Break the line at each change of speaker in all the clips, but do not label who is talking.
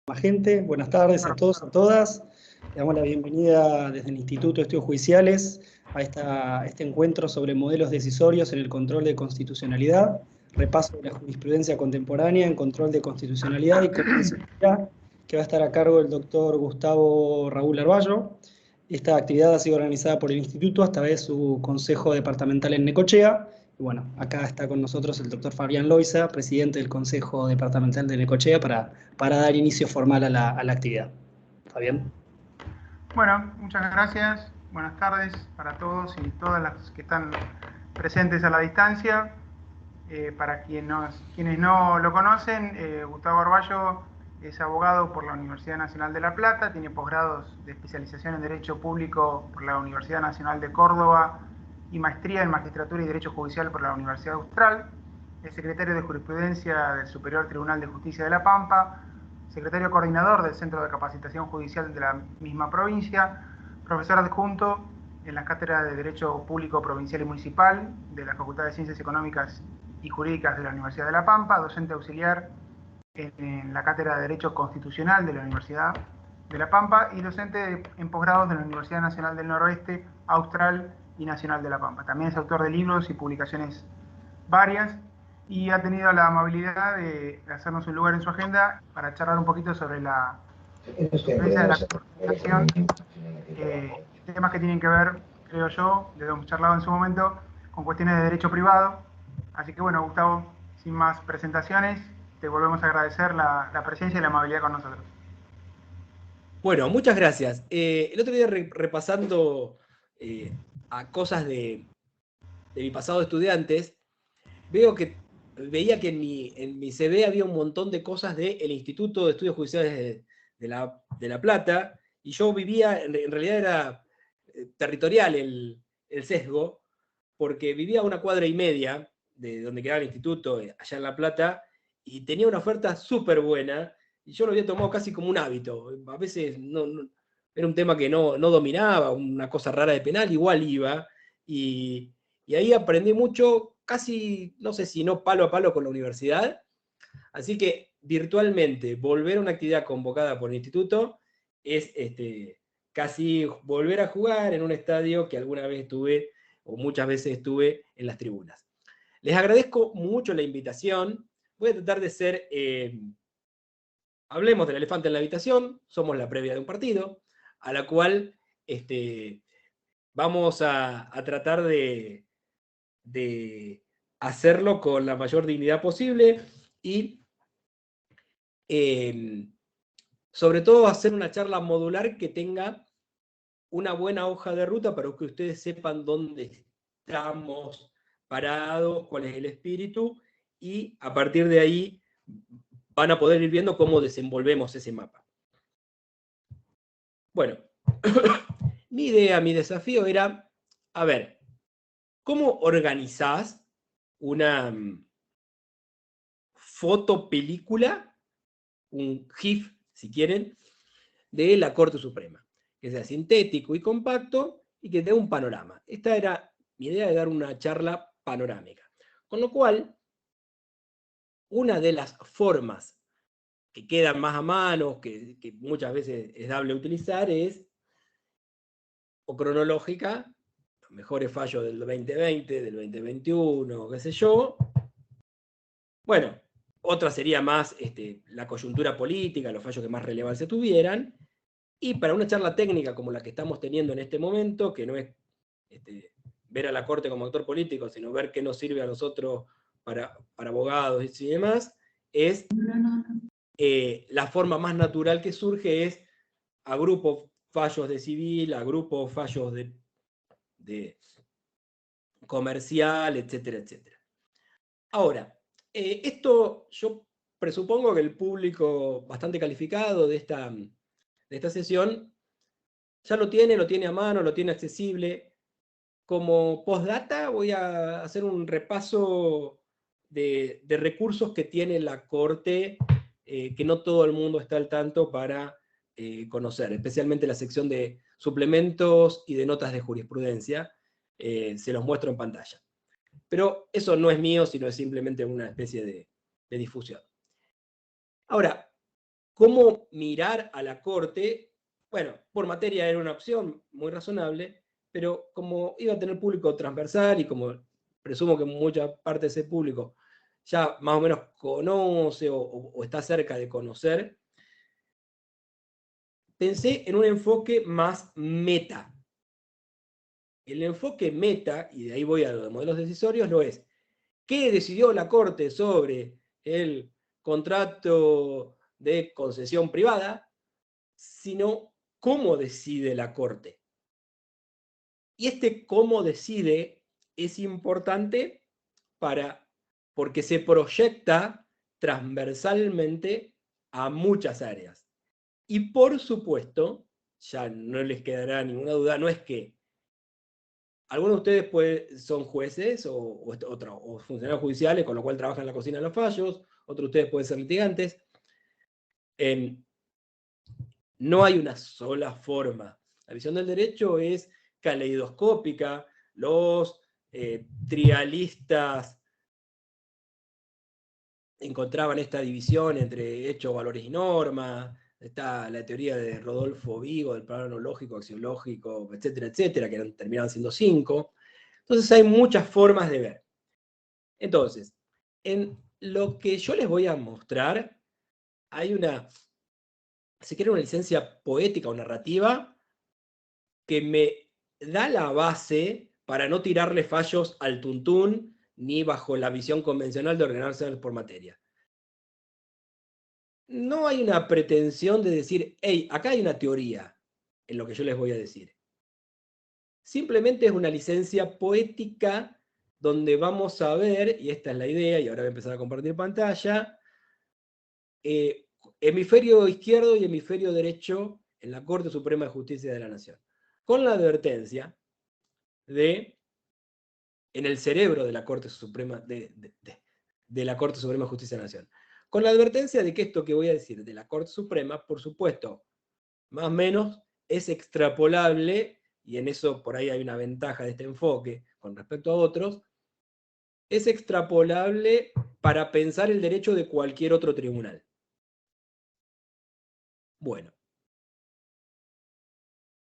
Más gente, buenas tardes a todos y a todas. Le damos la bienvenida desde el Instituto de Estudios Judiciales a este encuentro sobre modelos decisorios en el control de constitucionalidad, repaso de la jurisprudencia contemporánea en control de constitucionalidad y constitucionalidad, que va a estar a cargo del doctor Gustavo Raúl Arballo. Esta actividad ha sido organizada por el Instituto a través de su Consejo Departamental en Necochea. Y bueno, acá está con nosotros el doctor Fabián Loiza, presidente del Consejo Departamental de Necochea, para dar inicio formal a la actividad. Fabián.
Bueno, muchas gracias. Buenas tardes para todos y todas las que están presentes a la distancia. Para quienes no lo conocen, Gustavo Arballo es abogado por la Universidad Nacional de La Plata, tiene posgrados de especialización en Derecho Público por la Universidad Nacional de Córdoba y maestría en Magistratura y Derecho Judicial por la Universidad Austral. Es secretario de Jurisprudencia del Superior Tribunal de Justicia de La Pampa, secretario coordinador del Centro de Capacitación Judicial de la misma provincia, profesor adjunto en las cátedras de Derecho Público Provincial y Municipal de la Facultad de Ciencias Económicas y Jurídicas de la Universidad de La Pampa, docente auxiliar en la cátedra de Derecho Constitucional de la Universidad de La Pampa y docente en posgrados de la Universidad Nacional del Noroeste, Austral y Nacional de La Pampa. También es autor de libros y publicaciones varias y ha tenido la amabilidad de hacernos un lugar en su agenda para charlar un poquito sobre la experiencia de la coordinación, temas que tienen que ver, creo yo, lo hemos charlado en su momento, con cuestiones de derecho privado. Así que bueno, Gustavo, sin más presentaciones, te volvemos a agradecer la presencia y la amabilidad con nosotros.
Bueno, muchas gracias. El otro día repasando a cosas de mi pasado de estudiantes, veía que en mi CV había un montón de cosas del Instituto de Estudios Judiciales de La Plata, y yo vivía, en realidad era territorial el sesgo, porque vivía a 1,5 cuadras de donde quedaba el instituto, allá en La Plata, y tenía una oferta súper buena, y yo lo había tomado casi como un hábito. A veces era un tema que no dominaba, una cosa rara de penal, igual iba, y ahí aprendí mucho, casi, no sé si no palo a palo con la universidad. Así que virtualmente volver a una actividad convocada por el instituto es casi volver a jugar en un estadio que alguna vez estuve, o muchas veces estuve en las tribunas. Les agradezco mucho la invitación. Voy a tratar de ser, hablemos del elefante en la habitación, somos la previa de un partido, a la cual vamos a tratar de hacerlo con la mayor dignidad posible y sobre todo hacer una charla modular que tenga una buena hoja de ruta para que ustedes sepan dónde estamos parados, cuál es el espíritu, y a partir de ahí van a poder ir viendo cómo desenvolvemos ese mapa. Bueno, mi idea, mi desafío era, a ver, ¿cómo organizás una fotopelícula, un GIF, si quieren, de la Corte Suprema? Que sea sintético y compacto y que dé un panorama. Esta era mi idea, de dar una charla panorámica. Con lo cual, una de las formas que quedan más a mano, que muchas veces es dable utilizar, es o cronológica, los mejores fallos del 2020, del 2021, qué sé yo. Bueno, otra sería más la coyuntura política, los fallos que más relevancia tuvieran. Y para una charla técnica como la que estamos teniendo en este momento, que no es ver a la Corte como actor político, sino ver qué nos sirve a nosotros para abogados y demás, es la forma más natural que surge es agrupo fallos de civil, agrupo fallos de comercial, etcétera, etcétera. Ahora, esto yo presupongo que el público bastante calificado de esta sesión ya lo tiene a mano, lo tiene accesible. Como postdata voy a hacer un repaso de recursos que tiene la Corte, que no todo el mundo está al tanto para conocer, especialmente la sección de suplementos y de notas de jurisprudencia. Se los muestro en pantalla. Pero eso no es mío, sino es simplemente una especie de difusión. Ahora, cómo mirar a la Corte, bueno, por materia era una opción muy razonable, pero como iba a tener público transversal y como presumo que mucha parte de ese público ya más o menos conoce o está cerca de conocer, pensé en un enfoque más meta. El enfoque meta, y de ahí voy a los modelos decisorios, no es qué decidió la Corte sobre el contrato de concesión privada, sino cómo decide la Corte. Y este cómo decide es importante porque se proyecta transversalmente a muchas áreas. Y por supuesto, ya no les quedará ninguna duda, no es que algunos de ustedes son jueces o funcionarios judiciales, con lo cual trabajan en la cocina de los fallos, otros de ustedes pueden ser litigantes. No hay una sola forma. La visión del derecho es caleidoscópica. Los trialistas encontraban esta división entre hechos, valores y normas. Está la teoría de Rodolfo Vigo, del plano lógico, axiológico, etcétera, etcétera, que terminaban siendo 5. Entonces hay muchas formas de ver. Entonces, en lo que yo les voy a mostrar, hay una, si quieren, una licencia poética o narrativa que me da la base para no tirarle fallos al tuntún ni bajo la visión convencional de ordenarse por materia. No hay una pretensión de decir, hey, acá hay una teoría en lo que yo les voy a decir. Simplemente es una licencia poética donde vamos a ver, y esta es la idea, y ahora voy a empezar a compartir pantalla, hemisferio izquierdo y hemisferio derecho en la Corte Suprema de Justicia de la Nación. Con la advertencia de, en el cerebro de la Corte Suprema de la Corte Suprema de Justicia de la Nación. Con la advertencia de que esto que voy a decir de la Corte Suprema, por supuesto, más o menos es extrapolable, y en eso por ahí hay una ventaja de este enfoque con respecto a otros, es extrapolable para pensar el derecho de cualquier otro tribunal. Bueno.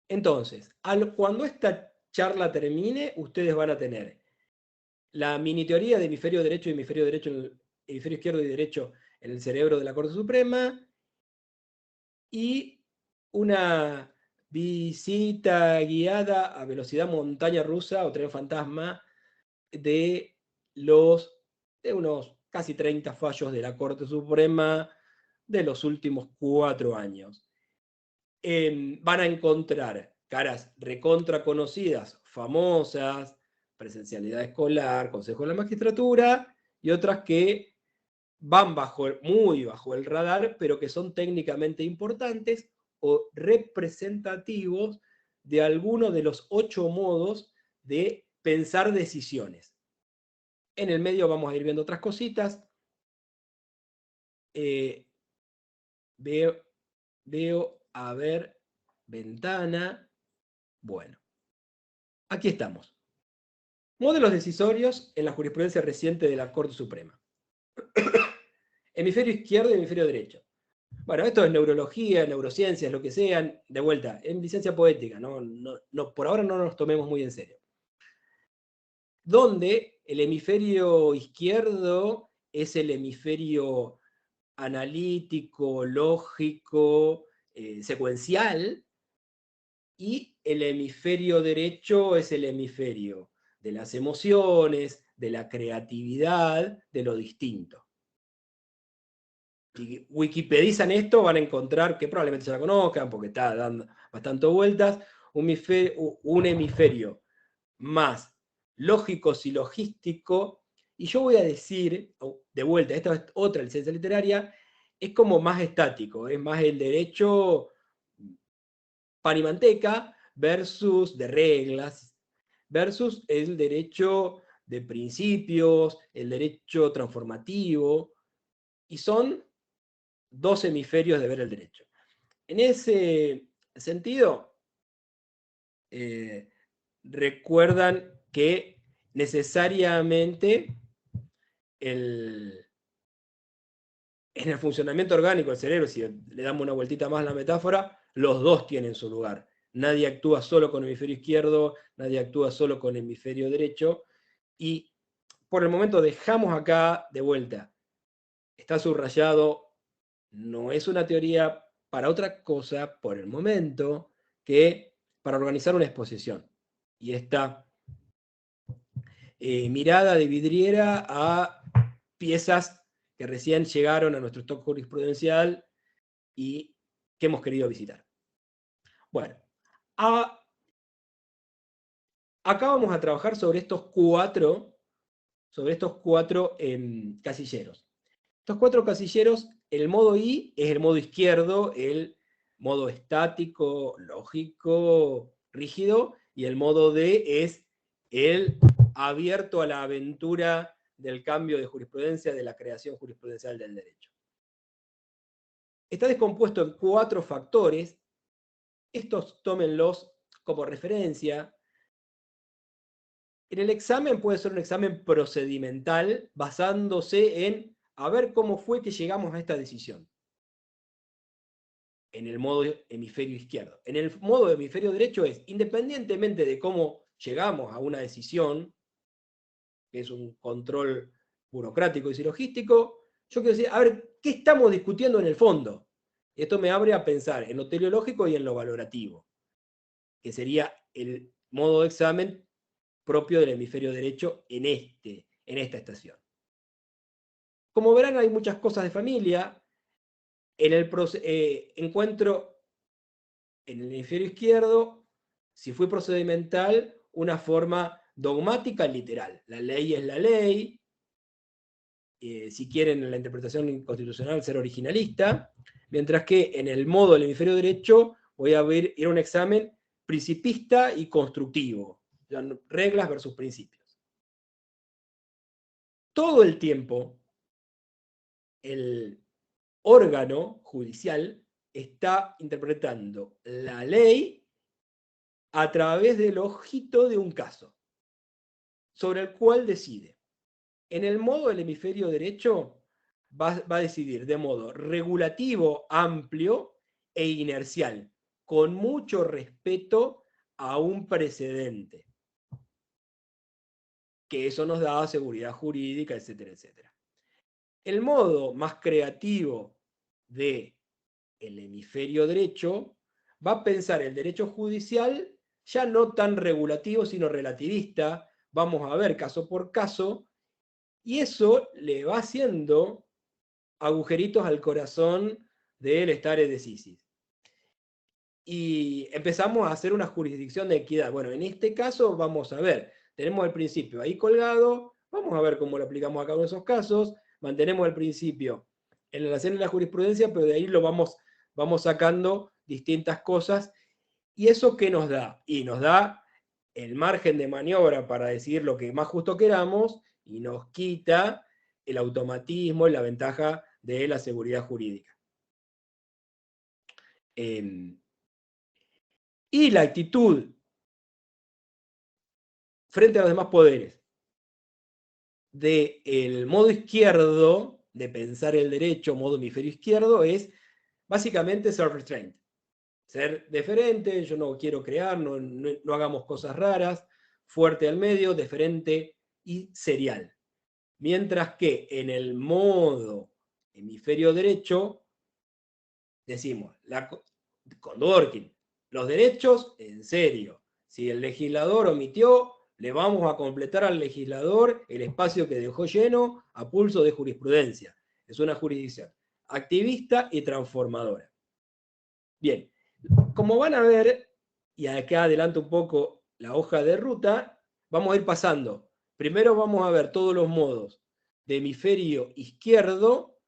Entonces, cuando esta charla termine, ustedes van a tener la mini teoría de hemisferio derecho y hemisferio izquierdo y derecho en el cerebro de la Corte Suprema, y una visita guiada a velocidad montaña rusa o tren fantasma de unos casi 30 fallos de la Corte Suprema de los últimos 4 años. Van a encontrar caras recontra conocidas, famosas, presencialidad escolar, Consejo de la Magistratura, y otras que van muy bajo el radar, pero que son técnicamente importantes o representativos de alguno de los 8 modos de pensar decisiones. En el medio vamos a ir viendo otras cositas. Veo, a ver, ventana. Bueno, aquí estamos. Modelos decisorios en la jurisprudencia reciente de la Corte Suprema. Hemisferio izquierdo y hemisferio derecho. Bueno, esto es neurología, neurociencias, lo que sean. De vuelta, en licencia poética, por ahora no nos tomemos muy en serio. Donde el hemisferio izquierdo es el hemisferio analítico, lógico, secuencial, y el hemisferio derecho es el hemisferio de las emociones, de la creatividad, de lo distinto. Si wikipedizan esto, van a encontrar, que probablemente se la conozcan, porque está dando bastante vueltas, un hemisferio más lógico silogístico, y yo voy a decir, de vuelta, esta es otra licencia literaria, es como más estático, es más el derecho pan y manteca versus de reglas, versus el derecho de principios, el derecho transformativo, y son 2 hemisferios de ver el derecho. En ese sentido, recuerdan que necesariamente en el funcionamiento orgánico del cerebro, si le damos una vueltita más a la metáfora, los dos tienen su lugar. Nadie actúa solo con el hemisferio izquierdo, nadie actúa solo con el hemisferio derecho, y por el momento dejamos acá de vuelta. Está subrayado, no es una teoría para otra cosa por el momento que para organizar una exposición. Y esta mirada de vidriera a piezas que recién llegaron a nuestro stock jurisprudencial y que hemos querido visitar. Bueno, acá vamos a trabajar sobre estos cuatro casilleros. Estos cuatro casilleros, el modo I es el modo izquierdo, el modo estático, lógico, rígido, y el modo D es el abierto a la aventura del cambio de jurisprudencia, de la creación jurisprudencial del derecho. Está descompuesto en 4 factores. Estos tómenlos como referencia. En el examen puede ser un examen procedimental basándose en a ver cómo fue que llegamos a esta decisión. En el modo hemisferio izquierdo. En el modo hemisferio derecho es, independientemente de cómo llegamos a una decisión, que es un control burocrático y silogístico, yo quiero decir, a ver, ¿qué estamos discutiendo en el fondo? Esto me abre a pensar en lo teleológico y en lo valorativo, que sería el modo de examen propio del hemisferio derecho en esta estación. Como verán, hay muchas cosas de familia. En el encuentro en el hemisferio izquierdo, si fue procedimental, una forma dogmática literal. La ley es la ley. Si quieren, en la interpretación constitucional, ser originalista. Mientras que en el modo del hemisferio derecho voy a ir a un examen principista y constructivo. Reglas versus principios. Todo el tiempo, el órgano judicial está interpretando la ley a través del ojito de un caso, sobre el cual decide. En el modo del hemisferio derecho va a decidir de modo regulativo, amplio e inercial, con mucho respeto a un precedente, que eso nos da seguridad jurídica, etcétera, etcétera. El modo más creativo del hemisferio derecho va a pensar el derecho judicial ya no tan regulativo, sino relativista. Vamos a ver caso por caso, y eso le va haciendo agujeritos al corazón del stare decisis. Y empezamos a hacer una jurisdicción de equidad. Bueno, en este caso vamos a ver, tenemos el principio ahí colgado, vamos a ver cómo lo aplicamos a cada uno de esos casos, mantenemos el principio en la escena de la jurisprudencia, pero de ahí lo vamos sacando distintas cosas. ¿Y eso qué nos da? Y nos da el margen de maniobra para decidir lo que más justo queramos, y nos quita el automatismo y la ventaja de la seguridad jurídica. Y la actitud frente a los demás poderes del modo izquierdo, de pensar el derecho, modo hemisferio izquierdo, es básicamente self-restraint. Ser deferente, yo no quiero crear, no hagamos cosas raras, fuerte al medio, deferente y serial. Mientras que en el modo hemisferio derecho, decimos, con Dworkin, los derechos en serio. Si el legislador omitió, le vamos a completar al legislador el espacio que dejó lleno a pulso de jurisprudencia. Es una jurisdicción activista y transformadora. Bien, como van a ver, y acá adelanto un poco la hoja de ruta, vamos a ir pasando. Primero vamos a ver todos los modos de hemisferio izquierdo,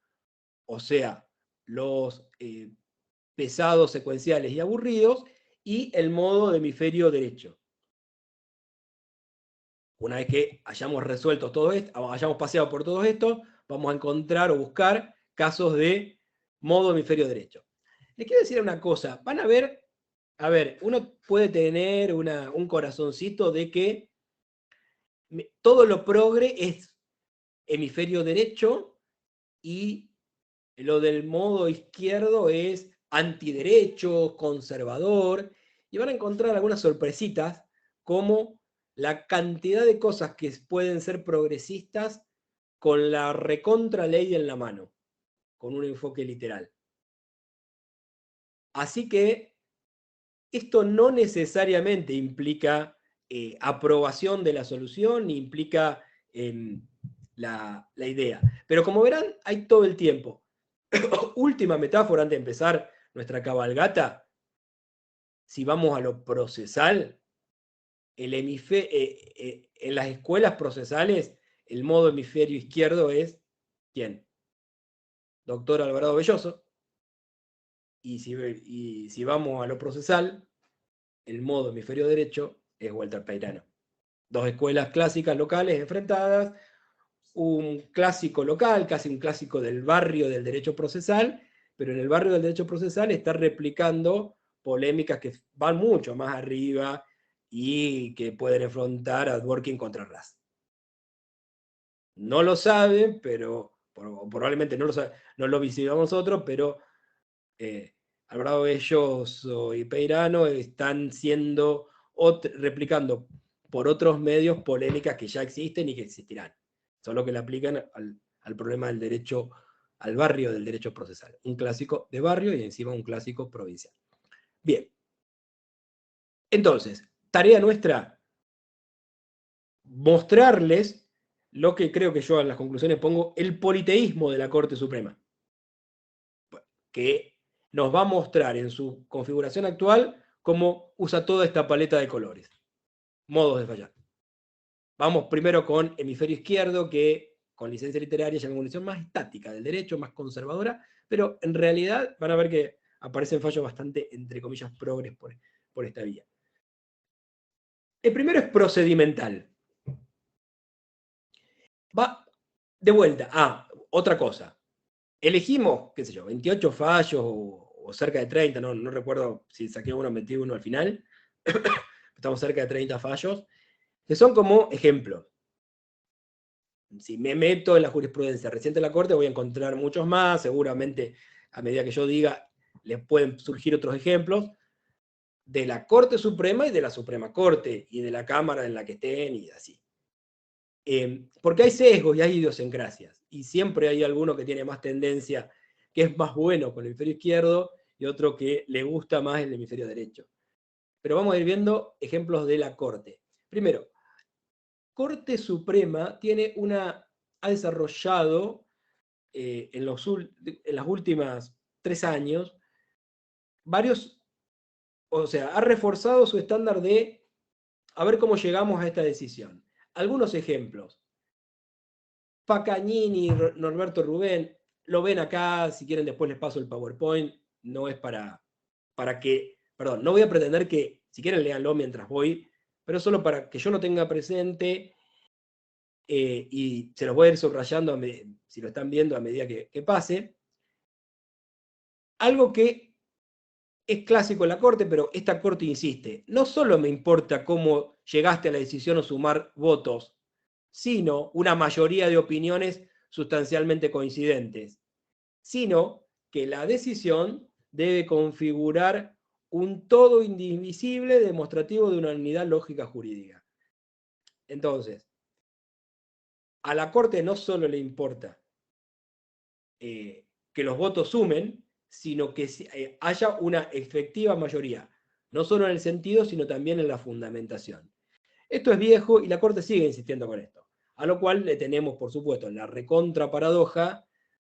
o sea, los pesados, secuenciales y aburridos, y el modo de hemisferio derecho. Una vez que hayamos resuelto todo esto, hayamos paseado por todo esto, vamos a encontrar o buscar casos de modo hemisferio derecho. Les quiero decir una cosa, van a ver, uno puede tener un corazoncito de que todo lo progre es hemisferio derecho y lo del modo izquierdo es antiderecho, conservador, y van a encontrar algunas sorpresitas como la cantidad de cosas que pueden ser progresistas con la recontra ley en la mano, con un enfoque literal. Así que esto no necesariamente implica aprobación de la solución, ni implica la idea. Pero como verán, hay todo el tiempo. Última metáfora antes de empezar nuestra cabalgata. Si vamos a lo procesal, en las escuelas procesales, el modo hemisferio izquierdo es ¿quién? Doctor Alvarado Belloso. Y si vamos a lo procesal, el modo hemisferio derecho es Walter Peirano. Dos escuelas clásicas locales enfrentadas, un clásico local, casi un clásico del barrio del derecho procesal, pero en el barrio del derecho procesal está replicando polémicas que van mucho más arriba y que pueden enfrentar a Dworkin contra Raz. No lo saben, pero probablemente no lo visitamos nosotros, pero Alvarado Belloso y Peirano están replicando por otros medios polémicas que ya existen y que existirán. Solo que le aplican al problema del derecho, al barrio del derecho procesal. Un clásico de barrio y encima un clásico provincial. Bien. Entonces, tarea nuestra, mostrarles lo que creo que yo en las conclusiones pongo, el politeísmo de la Corte Suprema. Que nos va a mostrar en su configuración actual cómo usa toda esta paleta de colores. Modos de fallar. Vamos primero con hemisferio izquierdo, que con licencia literaria llama una visión más estática del derecho, más conservadora, pero en realidad van a ver que aparecen fallos bastante, entre comillas, progres por esta vía. El primero es procedimental. Va de vuelta. Otra cosa. Elegimos, qué sé yo, 28 fallos o cerca de 30, no recuerdo si saqué uno o metí uno al final. Estamos cerca de 30 fallos, que son como ejemplos. Si me meto en la jurisprudencia reciente de la Corte, voy a encontrar muchos más, seguramente a medida que yo diga, les pueden surgir otros ejemplos, de la Corte Suprema y de la Suprema Corte, y de la Cámara en la que estén, y así. Porque hay sesgos y hay idiosincrasias, y siempre hay alguno que tiene más tendencia, que es más bueno con el hemisferio izquierdo, y otro que le gusta más el hemisferio derecho. Pero vamos a ir viendo ejemplos de la Corte. Primero, Corte Suprema ha desarrollado en los últimos 3 años ha reforzado su estándar de a ver cómo llegamos a esta decisión. Algunos ejemplos. Pacagnini, Norberto Rubén, lo ven acá, si quieren después les paso el PowerPoint, no es para que, perdón, no voy a pretender que, si quieren léanlo mientras voy, pero solo para que yo lo tenga presente y se los voy a ir subrayando si lo están viendo a medida que pase. Algo que es clásico en la Corte, pero esta Corte insiste, no solo me importa cómo llegaste a la decisión o sumar votos, sino una mayoría de opiniones sustancialmente coincidentes, sino que la decisión debe configurar un todo indivisible demostrativo de una unidad lógica jurídica. Entonces, a la Corte no solo le importa que los votos sumen, sino que haya una efectiva mayoría, no solo en el sentido, sino también en la fundamentación. Esto es viejo y la Corte sigue insistiendo con esto, a lo cual le tenemos, por supuesto, la recontra paradoja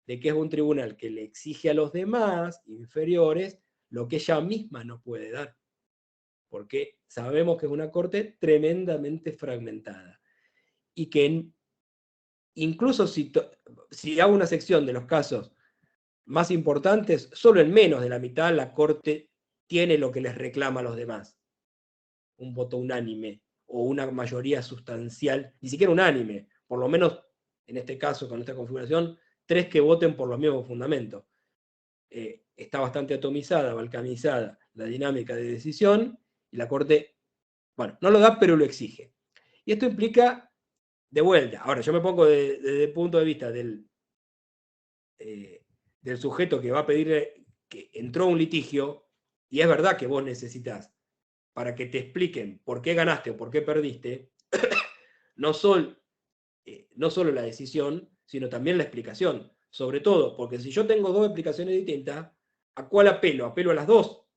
de que es un tribunal que le exige a los demás inferiores lo que ella misma no puede dar, porque sabemos que es una Corte tremendamente fragmentada y que incluso si hago una sección de los casos más importantes, solo en menos de la mitad la Corte tiene lo que les reclama a los demás. Un voto unánime o una mayoría sustancial, ni siquiera unánime, por lo menos en este caso, con esta configuración, 3 que voten por los mismos fundamentos. Está bastante atomizada, balcanizada la dinámica de decisión, y la Corte, bueno, no lo da, pero lo exige. Y esto implica, de vuelta, ahora yo me pongo desde el punto de vista del sujeto que va a pedir, que entró a un litigio, y es verdad que vos necesitas, para que te expliquen por qué ganaste o por qué perdiste, no solo la decisión, sino también la explicación. Sobre todo, porque si yo tengo dos explicaciones distintas, ¿a cuál apelo? ¿Apelo a las dos?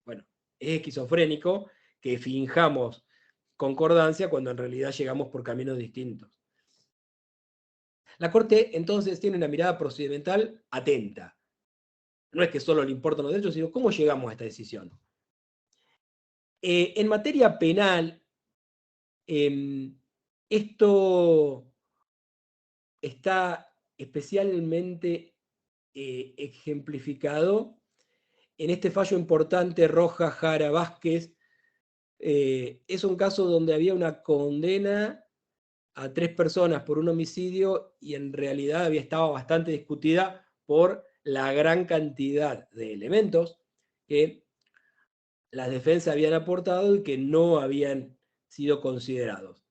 Bueno, es esquizofrénico que finjamos concordancia cuando en realidad llegamos por caminos distintos. La Corte entonces tiene una mirada procedimental atenta. No es que solo le importan los derechos, sino cómo llegamos a esta decisión. En materia penal, esto está especialmente ejemplificado en este fallo importante Rojas Jara Vázquez. Es un caso donde había una condena a 3 personas por un homicidio y en realidad estaba bastante discutida por la gran cantidad de elementos que las defensas habían aportado y que no habían sido considerados.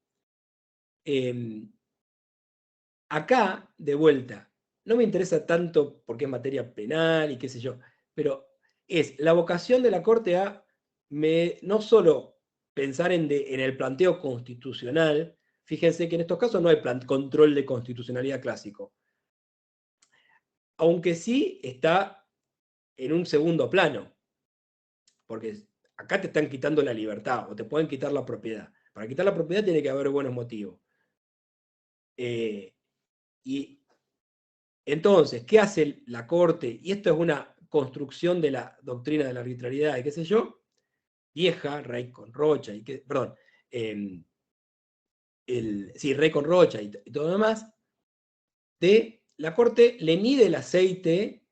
Acá, de vuelta, no me interesa tanto porque es materia penal y qué sé yo, pero es la vocación de la Corte a no solo pensar en el planteo constitucional. Fíjense que en estos casos no hay control de constitucionalidad clásico, aunque sí está en un segundo plano, porque acá te están quitando la libertad o te pueden quitar la propiedad. Para quitar la propiedad tiene que haber buenos motivos. Y entonces, ¿qué hace la Corte? Y esto es una construcción de la doctrina de la arbitrariedad y qué sé yo, vieja, Rey con Rocha, Rey con Rocha y todo lo demás, la Corte le mide el aceite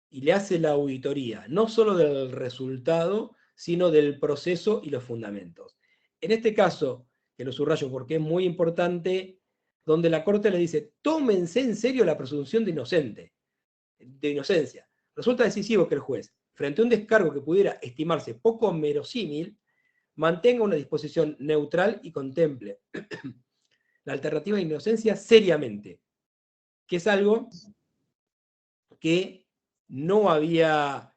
y le hace la auditoría, no solo del resultado, sino del proceso y los fundamentos. En este caso, que lo subrayo porque es muy importante, donde la Corte le dice, tómense en serio la presunción de inocencia. Resulta decisivo que el juez, frente a un descargo que pudiera estimarse poco verosímil, mantenga una disposición neutral y contemple la alternativa de inocencia seriamente, que es algo que no había,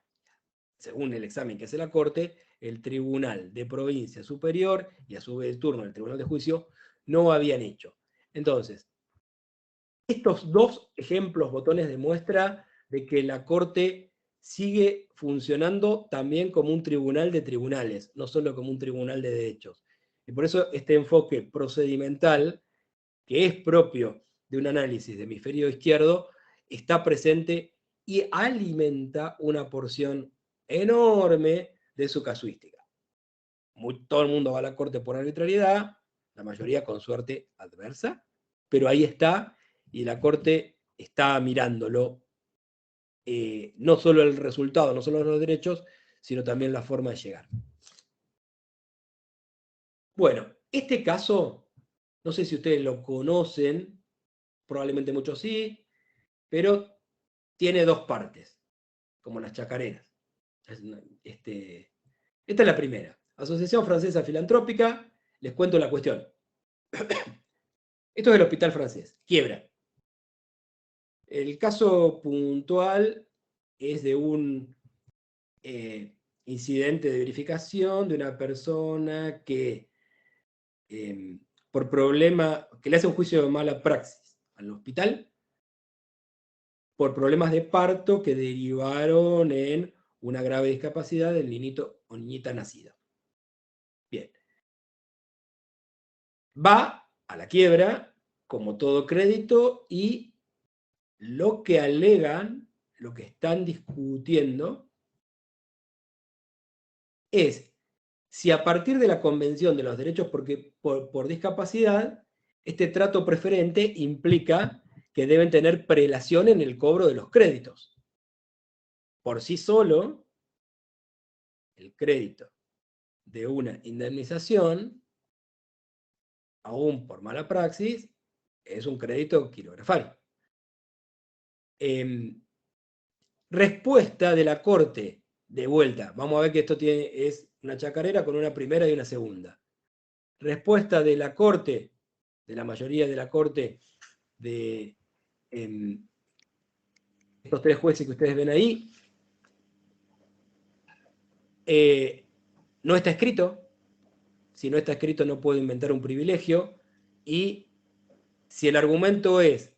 según el examen que hace la Corte, el Tribunal de Provincia Superior y a su vez el turno del Tribunal de Juicio no habían hecho. Entonces, estos dos ejemplos, botones de muestra de que la Corte sigue funcionando también como un tribunal de tribunales, no solo como un tribunal de derechos. Y por eso este enfoque procedimental, que es propio de un análisis de hemisferio izquierdo, está presente y alimenta una porción enorme de su casuística. Todo el mundo va a la Corte por arbitrariedad, la mayoría con suerte adversa, pero ahí está, y la Corte está mirándolo, no solo el resultado, no solo los derechos, sino también la forma de llegar. Bueno, este caso, no sé si ustedes lo conocen, probablemente muchos sí, pero tiene dos partes, como las chacareras. Esta es la primera. Asociación Francesa Filantrópica, les cuento la cuestión. Esto es el hospital francés, quiebra. El caso puntual es de un incidente de verificación de una persona que por problema, que le hace un juicio de mala praxis al hospital, por problemas de parto que derivaron en una grave discapacidad del niñito o niñita nacido. Bien. Va a la quiebra, como todo crédito, y lo que alegan, lo que están discutiendo, es si a partir de la Convención de los Derechos por Discapacidad, este trato preferente implica que deben tener prelación en el cobro de los créditos. Por sí solo, el crédito de una indemnización, aún por mala praxis, es un crédito quirografario. Respuesta de la Corte, de vuelta, vamos a ver que esto es una chacarera con una primera y una segunda. Respuesta de la Corte, de la mayoría de la Corte de estos 3 jueces que ustedes ven ahí, no está escrito. Si no está escrito no puedo inventar un privilegio, y si el argumento es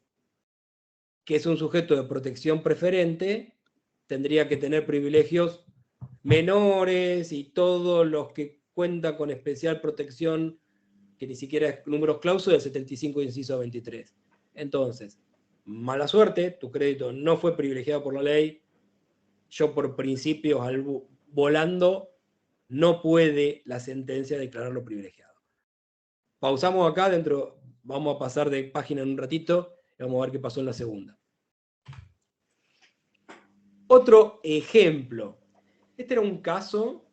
que es un sujeto de protección preferente, tendría que tener privilegios menores y todos los que cuentan con especial protección, que ni siquiera es números clausos, del 75 inciso 23. Entonces, mala suerte, tu crédito no fue privilegiado por la ley, yo por principios volando no puede la sentencia declararlo privilegiado. Pausamos acá, vamos a pasar de página en un ratito y vamos a ver qué pasó en la segunda. Otro ejemplo. Este era un caso,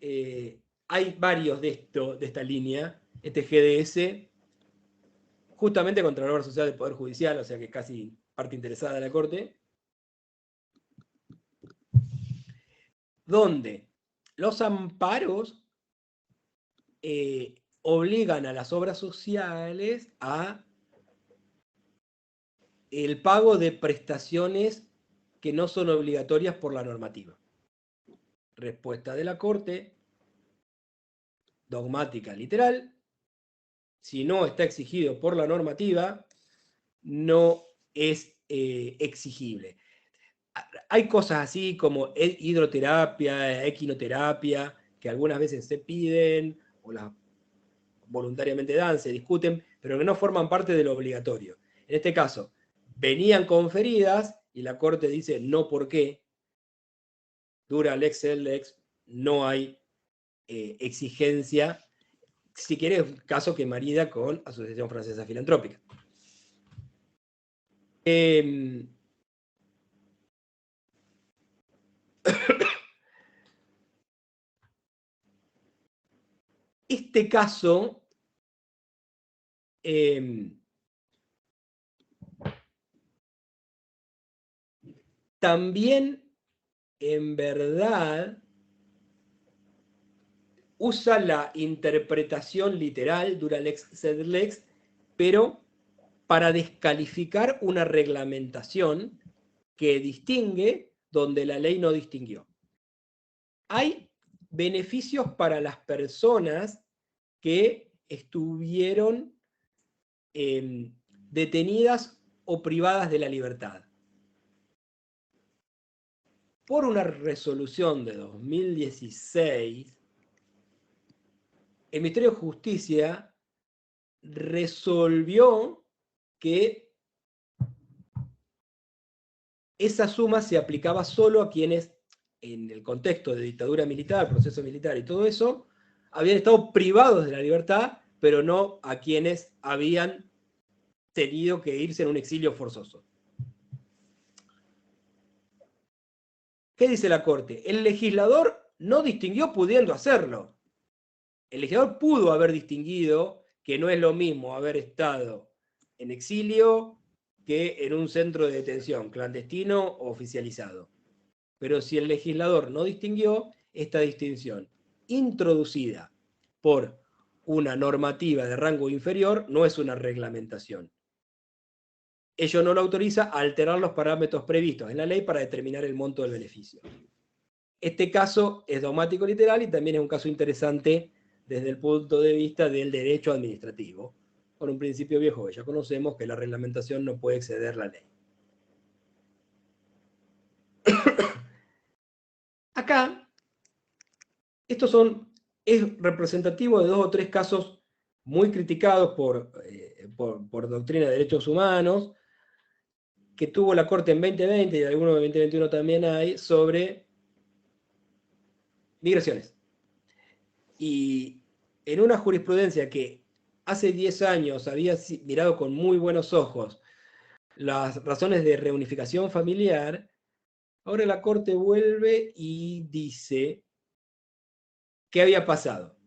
hay varios de esta línea, este GDS, justamente contra la obra social del Poder Judicial, o sea que casi parte interesada de la Corte, donde los amparos obligan a las obras sociales a el pago de prestaciones que no son obligatorias por la normativa. Respuesta de la Corte, dogmática literal: si no está exigido por la normativa, no es exigible. Hay cosas así como hidroterapia, equinoterapia, que algunas veces se piden o las voluntariamente dan, se discuten, pero que no forman parte de lo obligatorio. En este caso, venían conferidas y la Corte dice no por qué. Dura lex sed lex, no hay exigencia. Si quieres, un caso que marida con Asociación Francesa Filantrópica. Este caso también, en verdad, usa la interpretación literal, dura lex sed lex, pero para descalificar una reglamentación que distingue donde la ley no distinguió. Hay beneficios para las personas que estuvieron detenidas o privadas de la libertad. Por una resolución de 2016, el Ministerio de Justicia resolvió que esa suma se aplicaba solo a quienes, en el contexto de dictadura militar, proceso militar y todo eso, habían estado privados de la libertad, pero no a quienes habían tenido que irse en un exilio forzoso. ¿Qué dice la Corte? El legislador no distinguió pudiendo hacerlo. El legislador pudo haber distinguido que no es lo mismo haber estado en exilio que en un centro de detención, clandestino o oficializado. Pero si el legislador no distinguió, esta distinción introducida por una normativa de rango inferior no es una reglamentación. Ello no lo autoriza a alterar los parámetros previstos en la ley para determinar el monto del beneficio. Este caso es dogmático literal y también es un caso interesante desde el punto de vista del derecho administrativo, con un principio viejo que ya conocemos, que la reglamentación no puede exceder la ley. Acá, es representativo de 2 o 3 casos muy criticados por doctrina de derechos humanos, que tuvo la Corte en 2020 y algunos de 2021 también hay, sobre migraciones. Y en una jurisprudencia que hace 10 años había mirado con muy buenos ojos las razones de reunificación familiar, ahora la Corte vuelve y dice qué había pasado.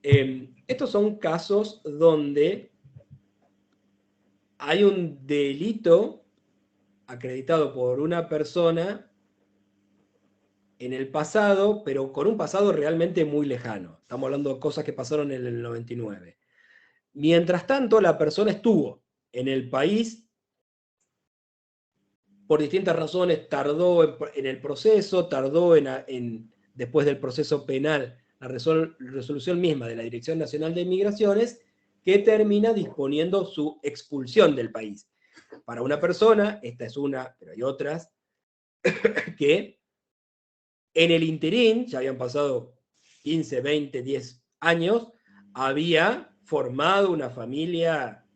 Estos son casos donde hay un delito acreditado por una persona en el pasado, pero con un pasado realmente muy lejano. Estamos hablando de cosas que pasaron en el 99. Mientras tanto, la persona estuvo en el país por distintas razones tardó en el proceso, tardó después del proceso penal, la resolución misma de la Dirección Nacional de Migraciones, que termina disponiendo su expulsión del país. Para una persona, esta es una, pero hay otras, que en el interín, ya habían pasado 15, 20, 10 años, había formado una familia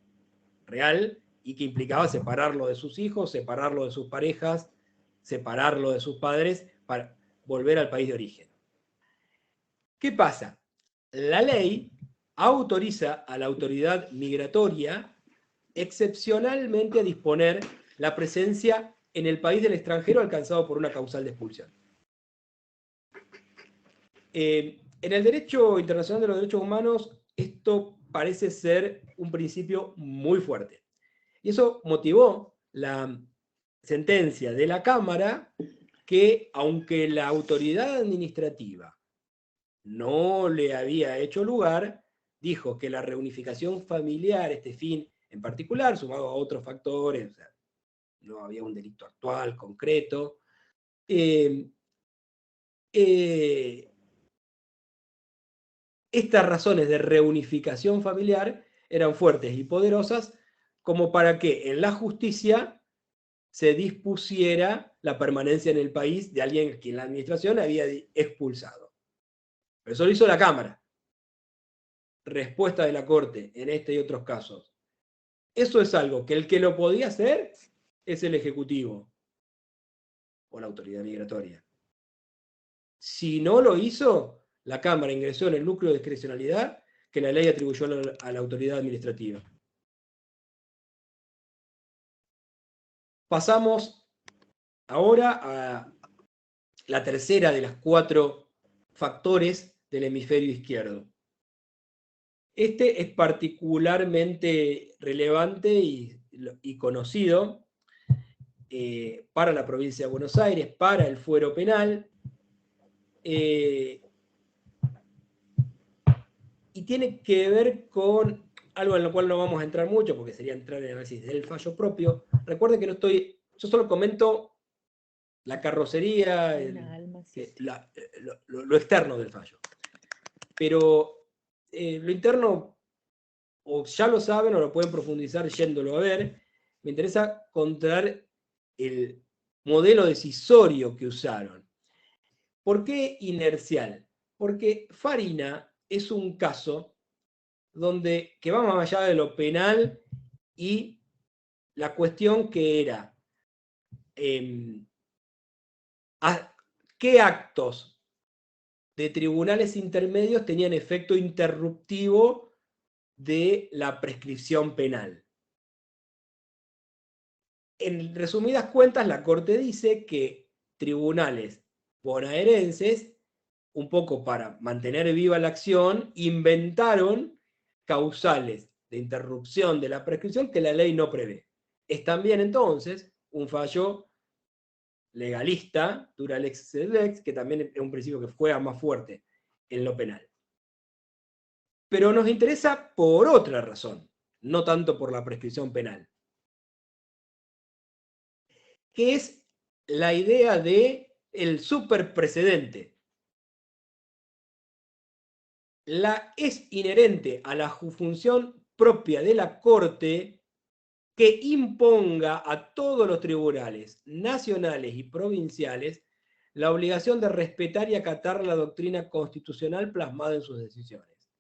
real y que implicaba separarlo de sus hijos, separarlo de sus parejas, separarlo de sus padres para volver al país de origen. ¿Qué pasa? La ley autoriza a la autoridad migratoria excepcionalmente a disponer la presencia en el país del extranjero alcanzado por una causal de expulsión. En el derecho internacional de los derechos humanos, esto parece ser un principio muy fuerte. Y eso motivó la sentencia de la Cámara que, aunque la autoridad administrativa no le había hecho lugar, dijo que la reunificación familiar, este fin en particular, sumado a otros factores, o sea, no había un delito actual, concreto, estas razones de reunificación familiar eran fuertes y poderosas como para que en la justicia se dispusiera la permanencia en el país de alguien que la administración había expulsado. Pero eso lo hizo la Cámara. Respuesta de la Corte en este y otros casos. Eso es algo que el que lo podía hacer es el Ejecutivo o la autoridad migratoria. Si no lo hizo, la Cámara ingresó en el núcleo de discrecionalidad que la ley atribuyó a la autoridad administrativa. Pasamos ahora a la tercera de las 4 factores del hemisferio izquierdo. Este es particularmente relevante y conocido para la provincia de Buenos Aires, para el fuero penal, y tiene que ver con algo en lo cual no vamos a entrar mucho, porque sería entrar en el análisis del fallo propio. Recuerden que yo solo comento la carrocería, lo externo del fallo. Pero lo interno, o ya lo saben o lo pueden profundizar yéndolo a ver. Me interesa contar el modelo decisorio que usaron. ¿Por qué inercial? Porque Farina es un caso que va más allá de lo penal y la cuestión que era qué actos de tribunales intermedios tenían efecto interruptivo de la prescripción penal. En resumidas cuentas, la Corte dice que tribunales bonaerenses, un poco para mantener viva la acción, inventaron causales de interrupción de la prescripción que la ley no prevé. Es también entonces un fallo legalista, dura lex sed lex, que también es un principio que juega más fuerte en lo penal. Pero nos interesa por otra razón, no tanto por la prescripción penal, que es la idea de el superprecedente. Es inherente a la función propia de la Corte que imponga a todos los tribunales nacionales y provinciales la obligación de respetar y acatar la doctrina constitucional plasmada en sus decisiones.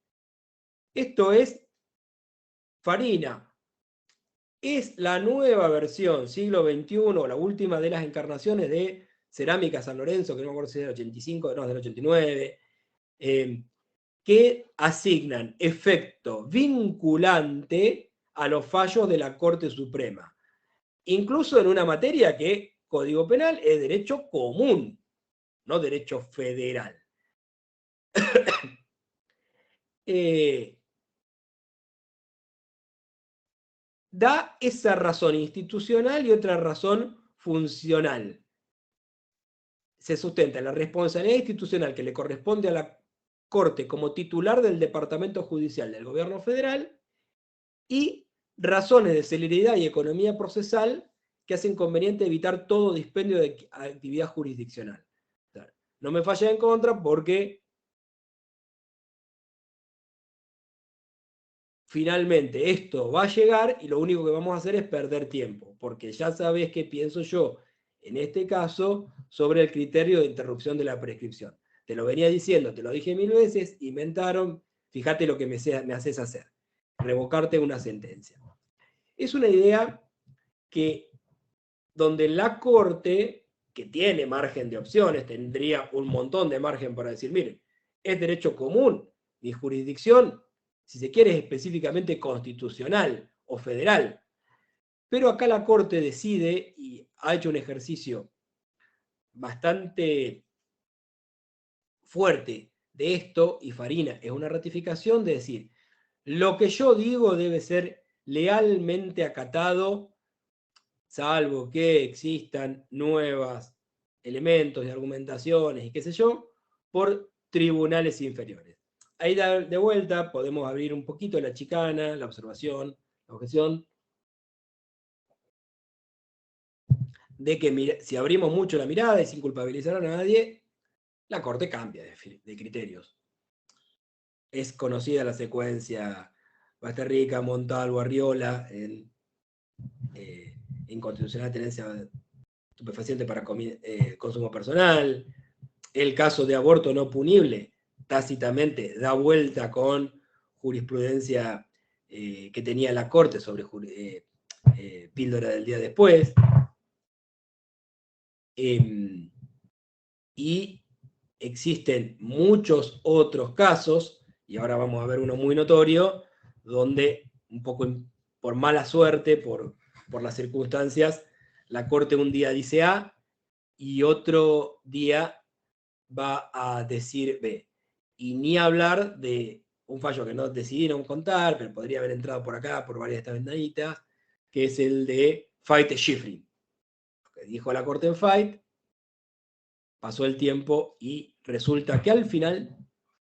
Esto es Farina. Es la nueva versión, siglo XXI, la última de las encarnaciones de Cerámica San Lorenzo, que no me acuerdo si es del 85, no, es del 89, que asignan efecto vinculante a los fallos de la Corte Suprema. Incluso en una materia que, Código Penal, es derecho común, no derecho federal. Da esa razón institucional y otra razón funcional. Se sustenta la responsabilidad institucional que le corresponde a la Corte como titular del Departamento Judicial del Gobierno Federal y razones de celeridad y economía procesal que hacen conveniente evitar todo dispendio de actividad jurisdiccional. O sea, no me falla en contra porque finalmente esto va a llegar y lo único que vamos a hacer es perder tiempo, porque ya sabés qué pienso yo, en este caso, sobre el criterio de interrupción de la prescripción. Te lo venía diciendo, te lo dije 1000 veces, inventaron, fíjate lo que me haces hacer, revocarte una sentencia. Es una idea que, donde la Corte, que tiene margen de opciones, tendría un montón de margen para decir, miren, es derecho común, mi jurisdicción, si se quiere, es específicamente constitucional o federal. Pero acá la Corte decide, y ha hecho un ejercicio bastante fuerte de esto, y Farina es una ratificación de decir, lo que yo digo debe ser lealmente acatado, salvo que existan nuevos elementos de argumentaciones y qué sé yo, por tribunales inferiores. Ahí de vuelta podemos abrir un poquito la chicana, la observación, la objeción, de que si abrimos mucho la mirada y sin culpabilizar a nadie, la Corte cambia de criterios. Es conocida la secuencia Basterrica, Montalvo, Arriola, en inconstitucional tenencia estupefaciente para consumo personal, el caso de aborto no punible, tácitamente da vuelta con jurisprudencia que tenía la Corte sobre píldora del día después. Y existen muchos otros casos, y ahora vamos a ver uno muy notorio, donde un poco por mala suerte, por las circunstancias, la Corte un día dice A y otro día va a decir B. Y ni hablar de un fallo que no decidieron contar, pero podría haber entrado por acá, por varias de estas ventanitas, que es el de Fight-Schifrin. Lo que dijo la Corte en Fight, pasó el tiempo y resulta que al final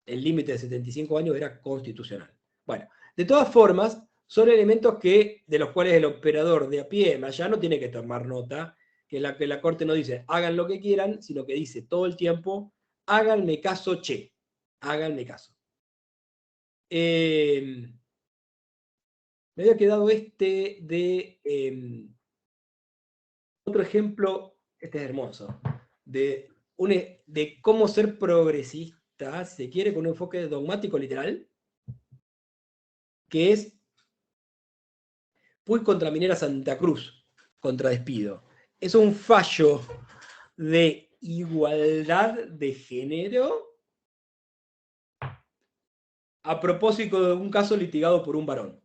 el límite de 75 años era constitucional. Bueno, de todas formas, son elementos de los cuales el operador de a pie, más allá, no tiene que tomar nota, que la Corte no dice hagan lo que quieran, sino que dice todo el tiempo háganme caso, che, háganme caso. Me había quedado otro ejemplo, este es hermoso, de cómo ser progresista, si se quiere, con un enfoque dogmático literal, que es Puig contra Minera Santa Cruz, contra despido. Es un fallo de igualdad de género a propósito de un caso litigado por un varón.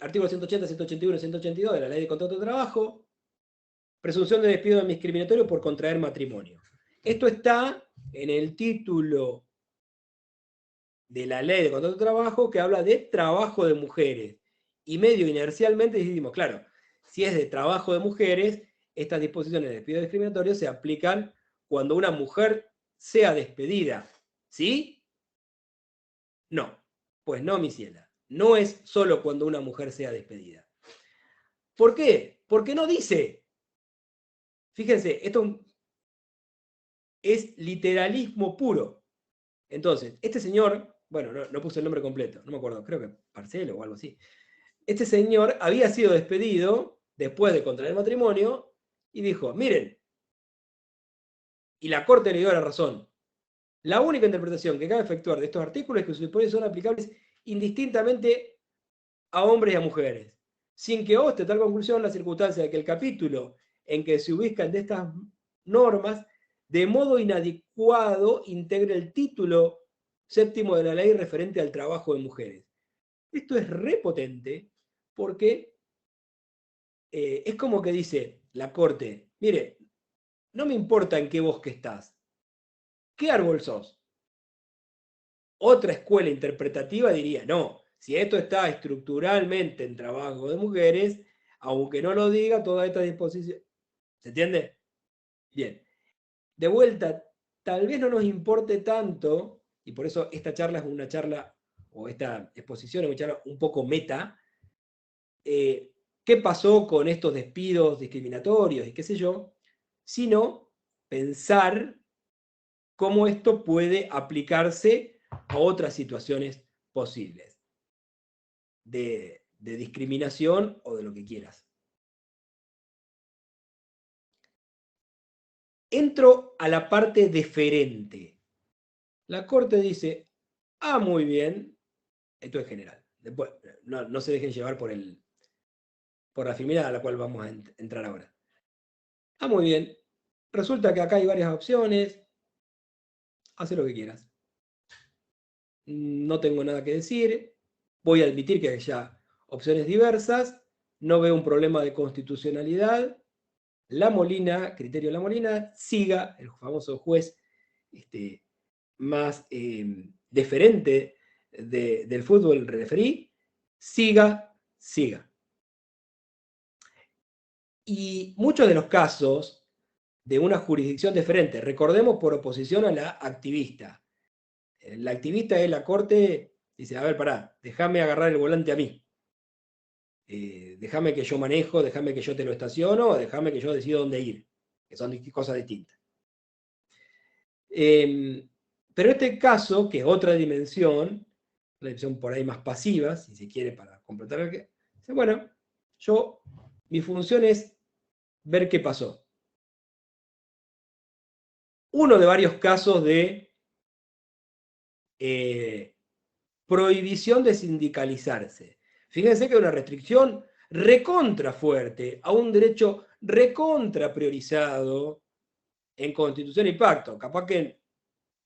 Artículos 180, 181 y 182 de la Ley de Contrato de Trabajo, presunción de despido discriminatorio por contraer matrimonio. Esto está en el título de la Ley de Contrato de Trabajo que habla de trabajo de mujeres. Y medio inercialmente decimos, claro, si es de trabajo de mujeres, estas disposiciones de despido discriminatorio se aplican cuando una mujer sea despedida. ¿Sí? No. Pues no, mi ciela. No es solo cuando una mujer sea despedida. ¿Por qué? Porque no dice. Fíjense, esto es literalismo puro. Entonces, este señor, bueno, no puse el nombre completo, no me acuerdo, creo que Marcelo o algo así. Este señor había sido despedido después de contraer matrimonio y dijo, miren, y la Corte le dio la razón. La única interpretación que cabe efectuar de estos artículos es que sus disposiciones son aplicables indistintamente a hombres y a mujeres, sin que obste tal conclusión la circunstancia de que el capítulo en que se ubican de estas normas de modo inadecuado integre el título séptimo de la ley referente al trabajo de mujeres. Esto es repotente porque es como que dice la Corte, mire, no me importa en qué bosque estás, ¿qué árbol sos? Otra escuela interpretativa diría, no, si esto está estructuralmente en trabajo de mujeres, aunque no lo diga, toda esta disposición, ¿se entiende? Bien. De vuelta, tal vez no nos importe tanto, y por eso esta charla es una charla, o esta exposición es una charla un poco meta, qué pasó con estos despidos discriminatorios y qué sé yo, sino pensar cómo esto puede aplicarse a otras situaciones posibles de discriminación o de lo que quieras. Entro a la parte deferente. La Corte dice, muy bien, esto es general. Después, no se dejen llevar por la firmeza a la cual vamos a entrar ahora. Muy bien, resulta que acá hay varias opciones, haz lo que quieras. No tengo nada que decir, voy a admitir que haya opciones diversas, no veo un problema de constitucionalidad. La Molina, criterio de La Molina, siga, el famoso juez más deferente del fútbol referí, siga. Y muchos de los casos de una jurisdicción deferente, recordemos por oposición a la activista. La activista es la Corte, dice, a ver, pará, déjame agarrar el volante a mí. Déjame que yo manejo, déjame que yo te lo estaciono, déjame que yo decido dónde ir, que son cosas distintas. Pero este caso, que es otra dimensión, una dimensión por ahí más pasiva, si se quiere, para completar el que, dice, bueno, mi función es ver qué pasó. Uno de varios casos de prohibición de sindicalizarse. Fíjense que es una restricción recontra fuerte a un derecho recontra priorizado en Constitución y Pacto. Capaz que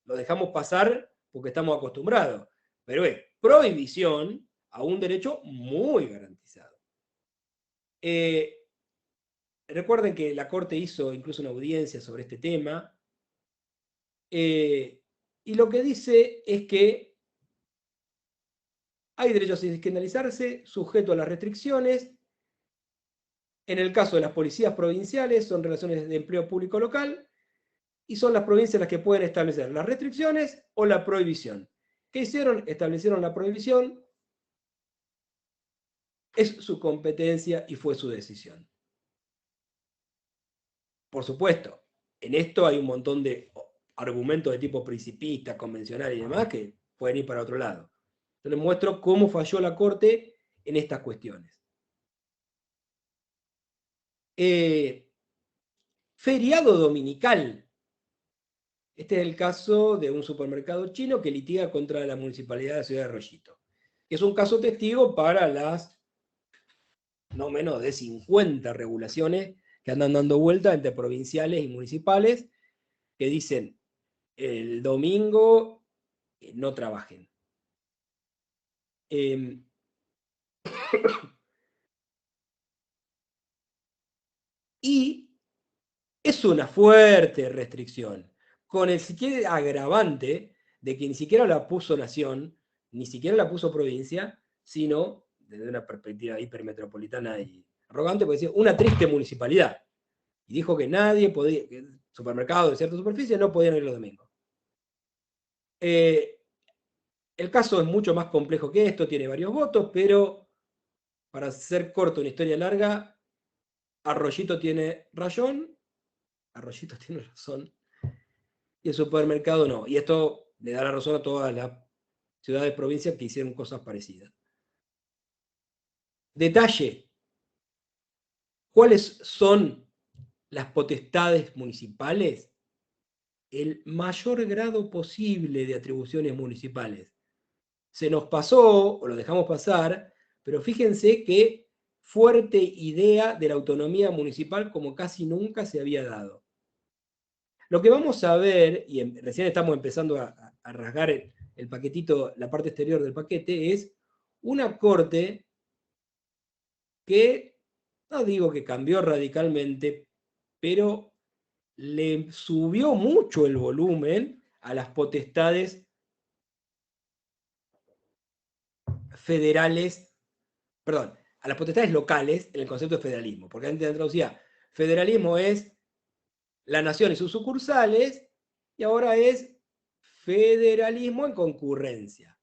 lo dejamos pasar porque estamos acostumbrados, pero es prohibición a un derecho muy garantizado. Recuerden que la Corte hizo incluso una audiencia sobre este tema, y lo que dice es que hay derecho a sindicalizarse sujeto a las restricciones. En el caso de las policías provinciales, son relaciones de empleo público local, y son las provincias las que pueden establecer las restricciones o la prohibición. ¿Qué hicieron? Establecieron la prohibición, es su competencia y fue su decisión. Por supuesto, en esto hay un montón de argumentos de tipo principista, convencional y demás que pueden ir para otro lado. Yo les muestro cómo falló la Corte en estas cuestiones. Feriado dominical. Este es el caso de un supermercado chino que litiga contra la municipalidad de la ciudad de Rollito. Es un caso testigo para las no menos de 50 regulaciones que andan dando vuelta entre provinciales y municipales que dicen el domingo no trabajen. Y es una fuerte restricción, con el siquiera agravante de que ni siquiera la puso nación, ni siquiera la puso provincia, sino desde una perspectiva hipermetropolitana y arrogante, porque decía una triste municipalidad. Y dijo que nadie podía, que supermercados de cierta superficie no podían ir los domingos. El caso es mucho más complejo que esto, tiene varios votos, pero para ser corto una historia larga, Arroyito tiene razón, y el supermercado no. Y esto le da la razón a todas las ciudades, provincias que hicieron cosas parecidas. Detalle. ¿Cuáles son las potestades municipales? El mayor grado posible de atribuciones municipales. Se nos pasó, o lo dejamos pasar, pero fíjense que fuerte idea de la autonomía municipal como casi nunca se había dado. Lo que vamos a ver, y recién estamos empezando a rasgar el paquetito, la parte exterior del paquete, es una Corte que, no digo que cambió radicalmente, pero le subió mucho el volumen a las potestades federales, perdón, a las potestades locales en el concepto de federalismo, porque antes traducía, federalismo es la nación y sus sucursales, y ahora es federalismo en concurrencia.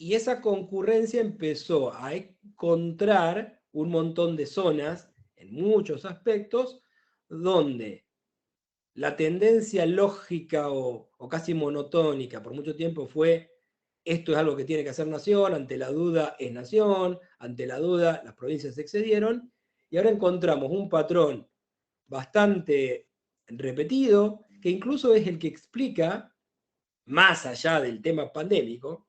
Y esa concurrencia empezó a encontrar un montón de zonas, en muchos aspectos, donde la tendencia lógica o casi monotónica por mucho tiempo fue: esto es algo que tiene que hacer nación, ante la duda es nación, ante la duda las provincias se excedieron, y ahora encontramos un patrón bastante repetido, que incluso es el que explica, más allá del tema pandémico,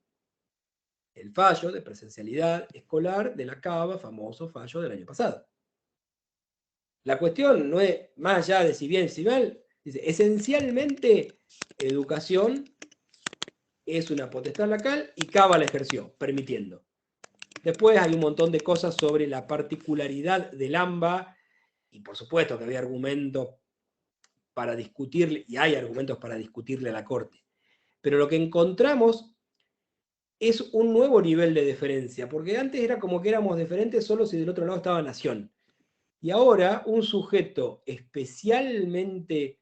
el fallo de presencialidad escolar de la CABA, famoso fallo del año pasado. La cuestión no es, más allá de si bien, si mal, dice, esencialmente educación es una potestad local y CABA la ejerció, permitiendo. Después hay un montón de cosas sobre la particularidad del AMBA, y por supuesto que había argumentos para discutirle, y hay argumentos para discutirle a la Corte. Pero lo que encontramos es un nuevo nivel de deferencia, porque antes era como que éramos deferentes solo si del otro lado estaba Nación. Y ahora un sujeto especialmente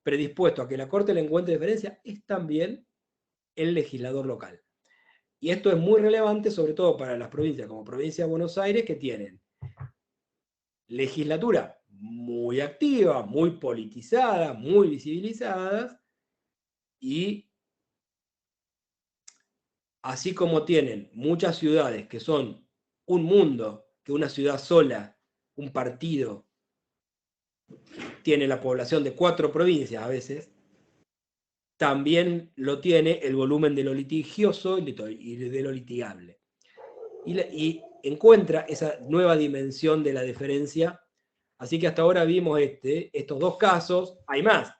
predispuesto a que la Corte le encuentre deferencia es también el legislador local. Y esto es muy relevante, sobre todo para las provincias como Provincia de Buenos Aires, que tienen legislatura muy activa, muy politizada, muy visibilizadas, y así como tienen muchas ciudades que son un mundo, que una ciudad sola, un partido, tiene la población de 4 provincias a veces, también lo tiene el volumen de lo litigioso y de lo litigable. Y encuentra esa nueva dimensión de la deferencia. Así que hasta ahora vimos estos 2 casos, hay más.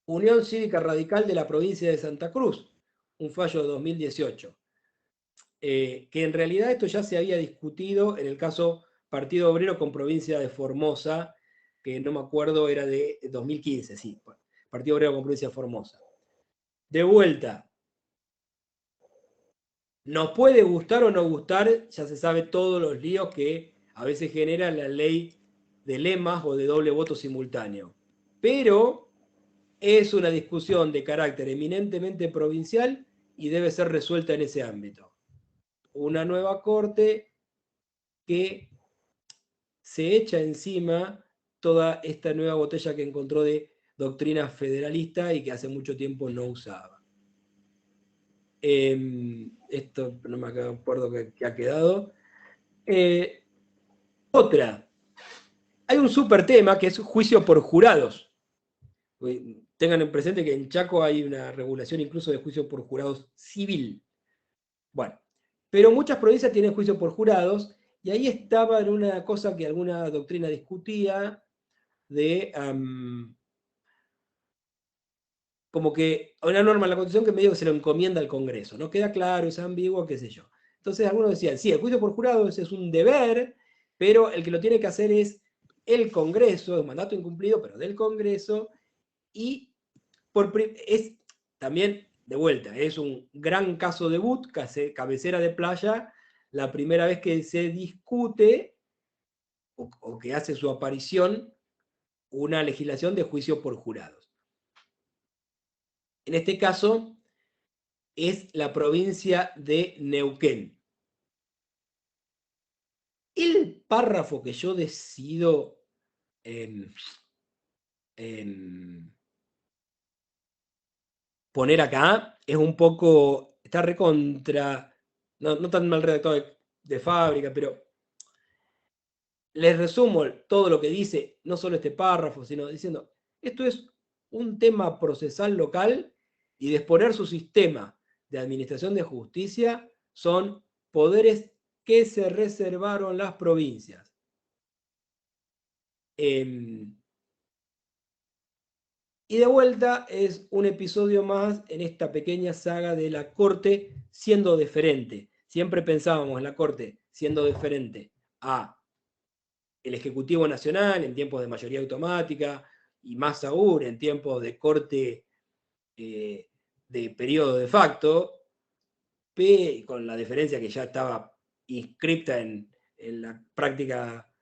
Unión Cívica Radical de la provincia de Santa Cruz, un fallo de 2018. Que en realidad esto ya se había discutido en el caso Partido Obrero con provincia de Formosa, que no me acuerdo, era de 2015, sí, Partido Obrero con provincia de Formosa. De vuelta, nos puede gustar o no gustar, ya se sabe todos los líos que a veces genera la ley de lemas o de doble voto simultáneo. Pero es una discusión de carácter eminentemente provincial y debe ser resuelta en ese ámbito. Una nueva corte que se echa encima toda esta nueva botella que encontró de doctrina federalista y que hace mucho tiempo no usaba. Esto no me acuerdo que ha quedado. Otra. Hay un súper tema que es juicio por jurados. Tengan en presente que en Chaco hay una regulación incluso de juicio por jurados civil. Bueno, pero muchas provincias tienen juicio por jurados, y ahí estaba en una cosa que alguna doctrina discutía, de como que una norma en la Constitución que medio que se lo encomienda al Congreso, no queda claro, es ambiguo, qué sé yo. Entonces algunos decían, sí, el juicio por jurados es un deber, pero el que lo tiene que hacer es el Congreso, es un mandato incumplido, pero del Congreso, y es también, de vuelta, es un gran caso debut, cabecera de playa, la primera vez que se discute o que hace su aparición una legislación de juicio por jurados. En este caso es la provincia de Neuquén. El párrafo que yo decido poner acá es un poco, está recontra, no tan mal redactado de fábrica, pero les resumo todo lo que dice, no solo este párrafo, sino diciendo, esto es un tema procesal local, y de exponer su sistema de administración de justicia son poderes que se reservaron las provincias. Y de vuelta es un episodio más en esta pequeña saga de la Corte siendo deferente. Siempre pensábamos en la Corte siendo deferente a el Ejecutivo Nacional en tiempos de mayoría automática, y más aún en tiempos de Corte de periodo de facto, con la deferencia que ya estaba inscripta en la práctica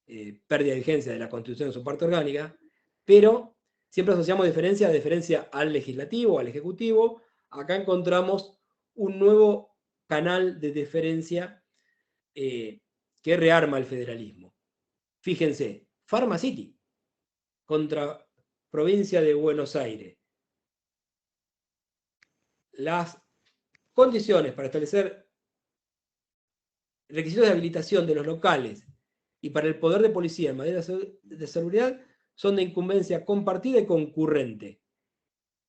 pérdida de vigencia de la Constitución en su parte orgánica, pero siempre asociamos deferencia al Legislativo, al Ejecutivo, acá encontramos un nuevo canal de deferencia que rearma el federalismo. Fíjense, Pharma City contra provincia de Buenos Aires. Las condiciones para establecer requisitos de habilitación de los locales y para el poder de policía en materia de seguridad son de incumbencia compartida y concurrente.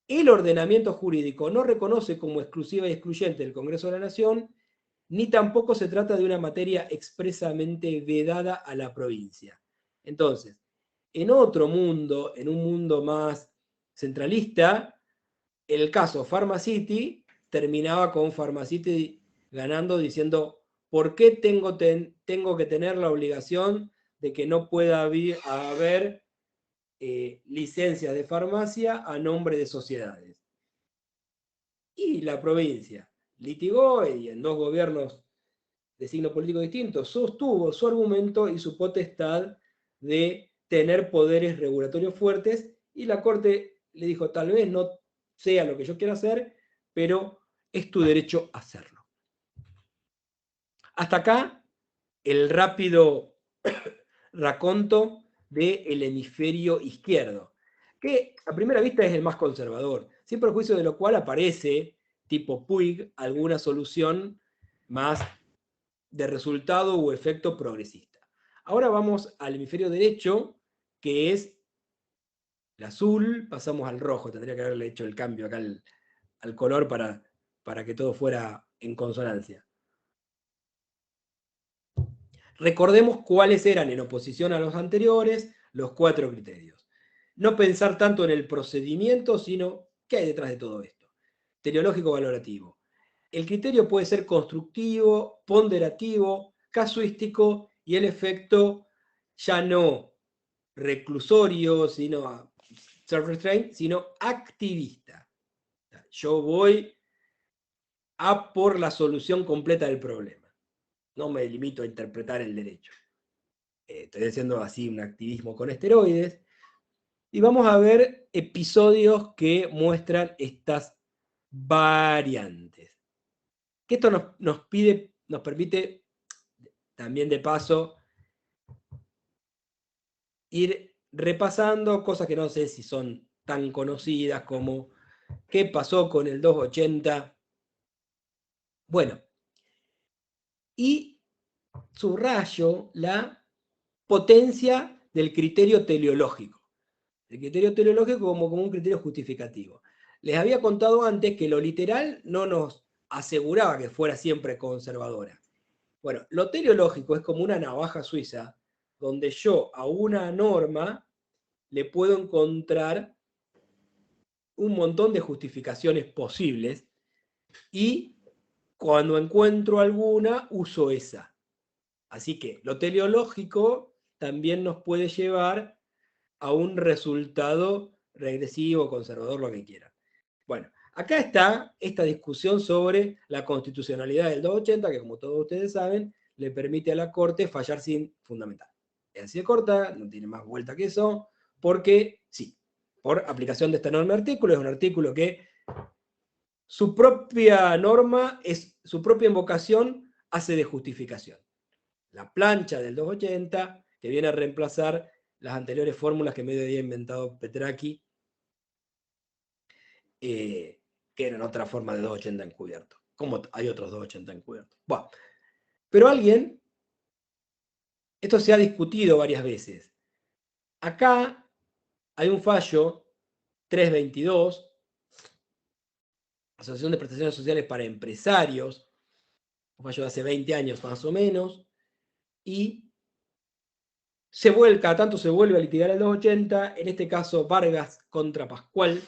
El ordenamiento jurídico no reconoce como exclusiva y excluyente del Congreso de la Nación, ni tampoco se trata de una materia expresamente vedada a la provincia. Entonces, en otro mundo, en un mundo más centralista, el caso Pharma City terminaba con Pharma City ganando diciendo ¿por qué tengo que tener la obligación de que no pueda haber licencias de farmacia a nombre de sociedades? Y la provincia litigó y en 2 gobiernos de signo político distinto sostuvo su argumento y su potestad de tener poderes regulatorios fuertes, y la Corte le dijo, tal vez no sea lo que yo quiera hacer, pero es tu derecho hacerlo. Hasta acá el rápido raconto del hemisferio izquierdo, que a primera vista es el más conservador, sin perjuicio de lo cual aparece, tipo Puig, alguna solución más de resultado u efecto progresista. Ahora vamos al hemisferio derecho, que es el azul, pasamos al rojo, tendría que haberle hecho el cambio acá al color para que todo fuera en consonancia. Recordemos cuáles eran, en oposición a los anteriores, los 4 criterios. No pensar tanto en el procedimiento, sino qué hay detrás de todo esto. Teleológico valorativo. El criterio puede ser constructivo, ponderativo, casuístico, y el efecto ya no reclusorio, sino self-restraint, sino activista. Yo voy a por la solución completa del problema. No me limito a interpretar el derecho. Estoy haciendo así un activismo con esteroides. Y vamos a ver episodios que muestran estas variantes. Que esto nos permite, también de paso, ir repasando cosas que no sé si son tan conocidas como qué pasó con el 280. Bueno, y subrayo la potencia del criterio teleológico. El criterio teleológico como un criterio justificativo. Les había contado antes que lo literal no nos aseguraba que fuera siempre conservadora. Bueno, lo teleológico es como una navaja suiza donde yo a una norma le puedo encontrar un montón de justificaciones posibles y cuando encuentro alguna uso esa. Así que lo teleológico también nos puede llevar a un resultado regresivo, conservador, lo que quieran. Bueno, acá está esta discusión sobre la constitucionalidad del 280, que como todos ustedes saben, le permite a la Corte fallar sin fundamental. Es así de corta, no tiene más vuelta que eso, porque sí, por aplicación de esta norma de artículo, es un artículo que su propia norma, su propia invocación hace de justificación. La plancha del 280, que viene a reemplazar las anteriores fórmulas que medio había inventado Petraki, que eran otra forma de 280 encubierto. Como hay otros 280 encubiertos. Bueno, pero esto se ha discutido varias veces. Acá hay un fallo 322, Asociación de Prestaciones Sociales para Empresarios, un fallo de hace 20 años más o menos, y cada tanto se vuelve a litigar el 280, en este caso Vargas contra Pascual.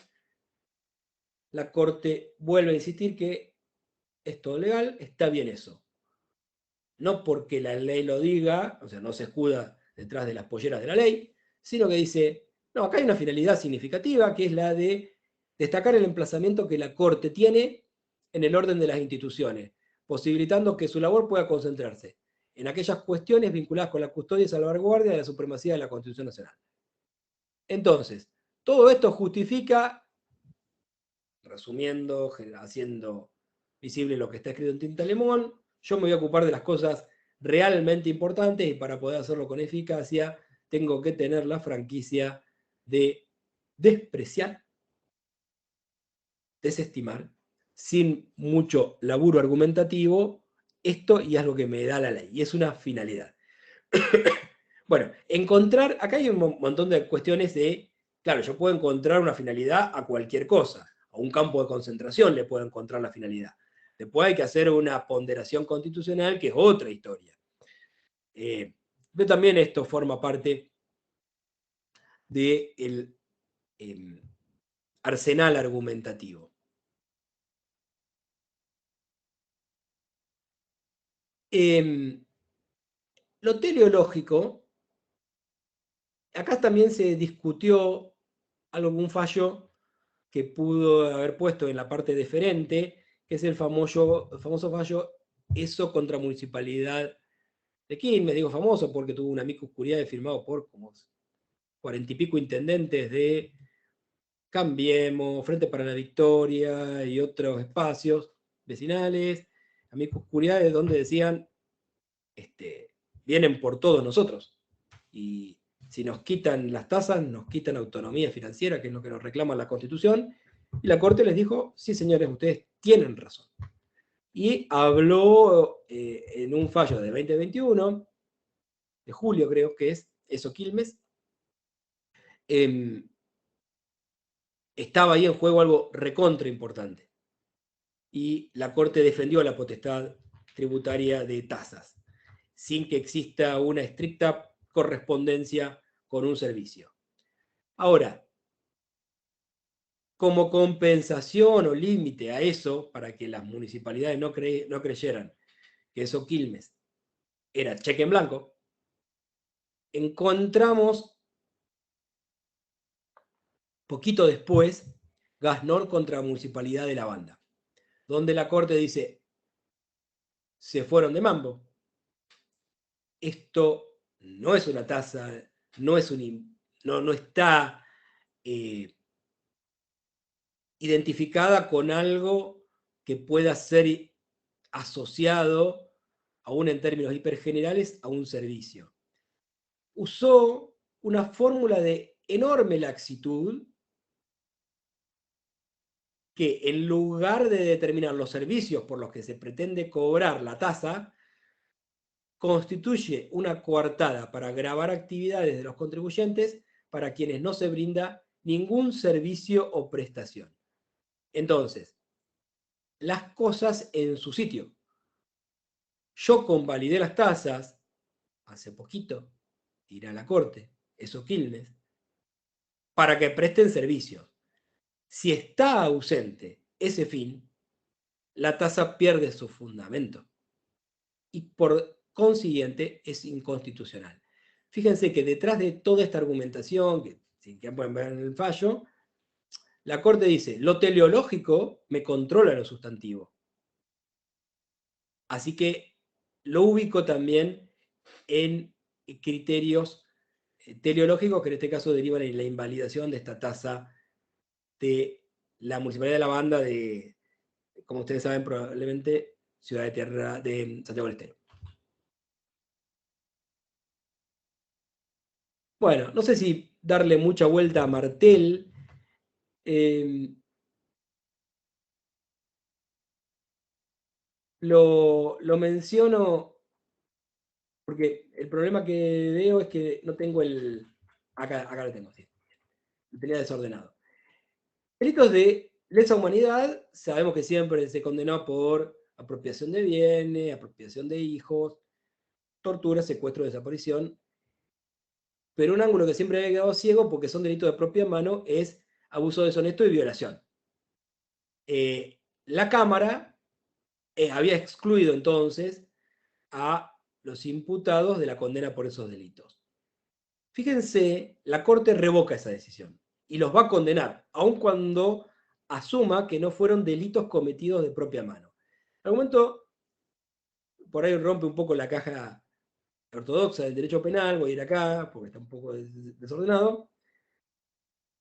La Corte vuelve a insistir que es todo legal, está bien eso. No porque la ley lo diga, o sea, no se escuda detrás de las polleras de la ley, sino que dice, no, acá hay una finalidad significativa, que es la de destacar el emplazamiento que la Corte tiene en el orden de las instituciones, posibilitando que su labor pueda concentrarse en aquellas cuestiones vinculadas con la custodia y salvaguardia de la supremacía de la Constitución Nacional. Entonces, todo esto justifica resumiendo, haciendo visible lo que está escrito en tinta lemón. Yo me voy a ocupar de las cosas realmente importantes y para poder hacerlo con eficacia tengo que tener la franquicia de despreciar, desestimar, sin mucho laburo argumentativo, esto y es lo que me da la ley, y es una finalidad. Bueno, encontrar, acá hay un montón de cuestiones de, claro, yo puedo encontrar una finalidad a cualquier cosa, a un campo de concentración le puedo encontrar la finalidad. Después hay que hacer una ponderación constitucional, que es otra historia. Pero también esto forma parte del arsenal argumentativo. Lo teleológico, acá también se discutió algún fallo que pudo haber puesto en la parte deferente, que es el famoso fallo ESO contra Municipalidad de Quilmes. Digo famoso porque tuvo una amicus curiae firmado por como 40 y pico intendentes de Cambiemos, Frente para la Victoria y otros espacios vecinales, amicus curiae, donde decían, vienen por todos nosotros. Y si nos quitan las tasas, nos quitan autonomía financiera, que es lo que nos reclama la Constitución. Y la Corte les dijo, sí señores, ustedes tienen razón. Y habló en un fallo de 2021, de julio creo que es, ESO Quilmes, estaba ahí en juego algo recontra importante. Y la Corte defendió la potestad tributaria de tasas, sin que exista una estricta correspondencia con un servicio. Ahora, como compensación o límite a eso, para que las municipalidades no creyeran que ESO Quilmes era cheque en blanco, encontramos poquito después Gasnor contra Municipalidad de La Banda, donde la Corte dice, se fueron de mambo. Esto no es una tasa, no está identificada con algo que pueda ser asociado, aún en términos hipergenerales, a un servicio. Usó una fórmula de enorme laxitud que, en lugar de determinar los servicios por los que se pretende cobrar la tasa, constituye una coartada para gravar actividades de los contribuyentes para quienes no se brinda ningún servicio o prestación. Entonces, las cosas en su sitio. Yo convalidé las tasas hace poquito, iré a la Corte, ESO Quilmes, para que presten servicios. Si está ausente ese fin, la tasa pierde su fundamento y por consiguiente es inconstitucional. Fíjense que detrás de toda esta argumentación, que pueden ver en el fallo, la Corte dice, lo teleológico me controla lo sustantivo. Así que lo ubico también en criterios teleológicos que en este caso derivan en la invalidación de esta tasa de la Municipalidad de La Banda de, como ustedes saben probablemente, Ciudad de Tierra de Santiago del Estero. Bueno, no sé si darle mucha vuelta a Martel. Lo menciono porque el problema que veo es que no tengo el... Acá lo tengo, sí. Lo tenía desordenado. Delitos de lesa humanidad, sabemos que siempre se condenó por apropiación de bienes, apropiación de hijos, tortura, secuestro, desaparición. Pero un ángulo que siempre había quedado ciego, porque son delitos de propia mano, es abuso deshonesto y violación. La Cámara había excluido entonces a los imputados de la condena por esos delitos. Fíjense, la Corte revoca esa decisión y los va a condenar, aun cuando asuma que no fueron delitos cometidos de propia mano. El argumento por ahí rompe un poco la caja ortodoxa del derecho penal, voy a ir acá porque está un poco desordenado,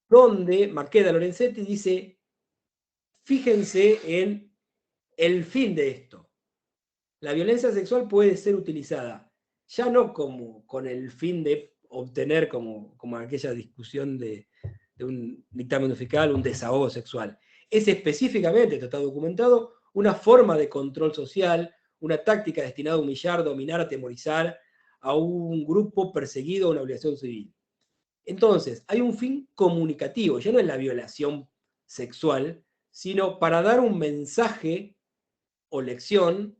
donde Maqueda Lorenzetti dice, fíjense en el fin de esto. La violencia sexual puede ser utilizada ya no como con el fin de obtener, como aquella discusión de un dictamen fiscal, un desahogo sexual. Es específicamente, esto está documentado, una forma de control social, una táctica destinada a humillar, dominar, atemorizar a un grupo perseguido, a una obligación civil. Entonces, hay un fin comunicativo, ya no es la violación sexual, sino para dar un mensaje o lección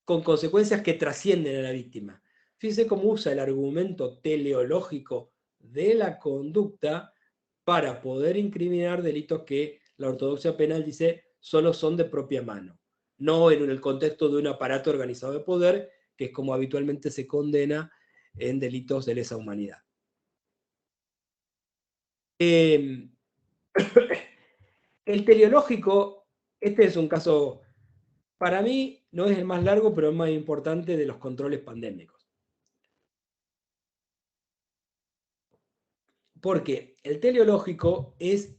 con consecuencias que trascienden a la víctima. Fíjense cómo usa el argumento teleológico de la conducta para poder incriminar delitos que la ortodoxia penal dice solo son de propia mano, no en el contexto de un aparato organizado de poder, que es como habitualmente se condena en delitos de lesa humanidad. El teleológico, este es un caso, para mí no es el más largo, pero el más importante de los controles pandémicos. Porque el teleológico es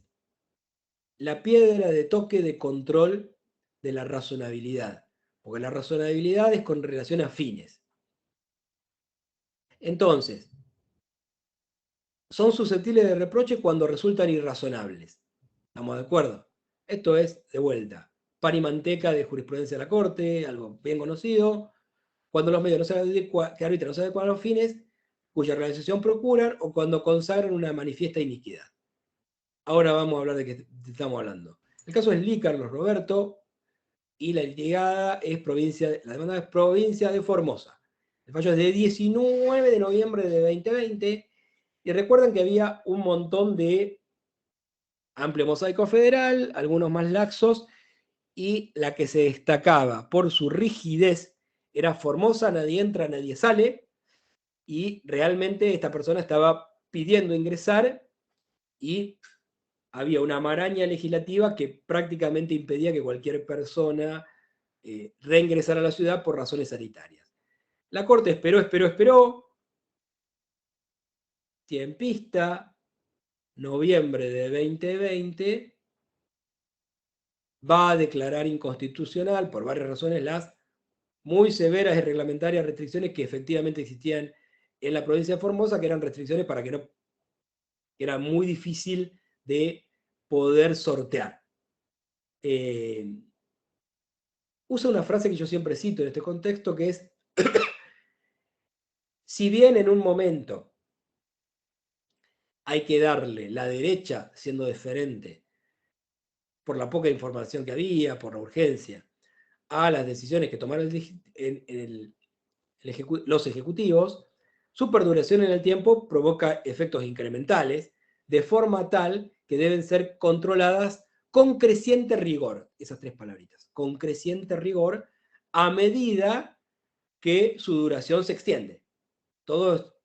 la piedra de toque de control de la razonabilidad. Porque la razonabilidad es con relación a fines. Entonces, son susceptibles de reproche cuando resultan irrazonables. ¿Estamos de acuerdo? Esto es, de vuelta, pan y manteca de jurisprudencia de la Corte, algo bien conocido. Cuando los medios que arbitran no se adecuan a los fines cuya realización procuran o cuando consagran una manifiesta iniquidad. Ahora vamos a hablar de qué estamos hablando. El caso es Lee Carlos Roberto y la litigada es la demanda es provincia de Formosa. El fallo es de 19 de noviembre de 2020 y recuerden que había un montón de amplio mosaico federal, algunos más laxos, y la que se destacaba por su rigidez era Formosa, nadie entra, nadie sale, y realmente esta persona estaba pidiendo ingresar y había una maraña legislativa que prácticamente impedía que cualquier persona reingresara a la ciudad por razones sanitarias. La Corte esperó, tiempista, noviembre de 2020, va a declarar inconstitucional por varias razones las muy severas y reglamentarias restricciones que efectivamente existían en la provincia de Formosa, que eran restricciones para que era muy difícil de poder sortear. Usa una frase que yo siempre cito en este contexto, que es, si bien en un momento hay que darle la derecha, siendo deferente, por la poca información que había, por la urgencia, a las decisiones que tomaron los ejecutivos, su perduración en el tiempo provoca efectos incrementales, de forma tal que deben ser controladas con creciente rigor, esas tres palabritas, con creciente rigor, a medida que su duración se extiende. Todo,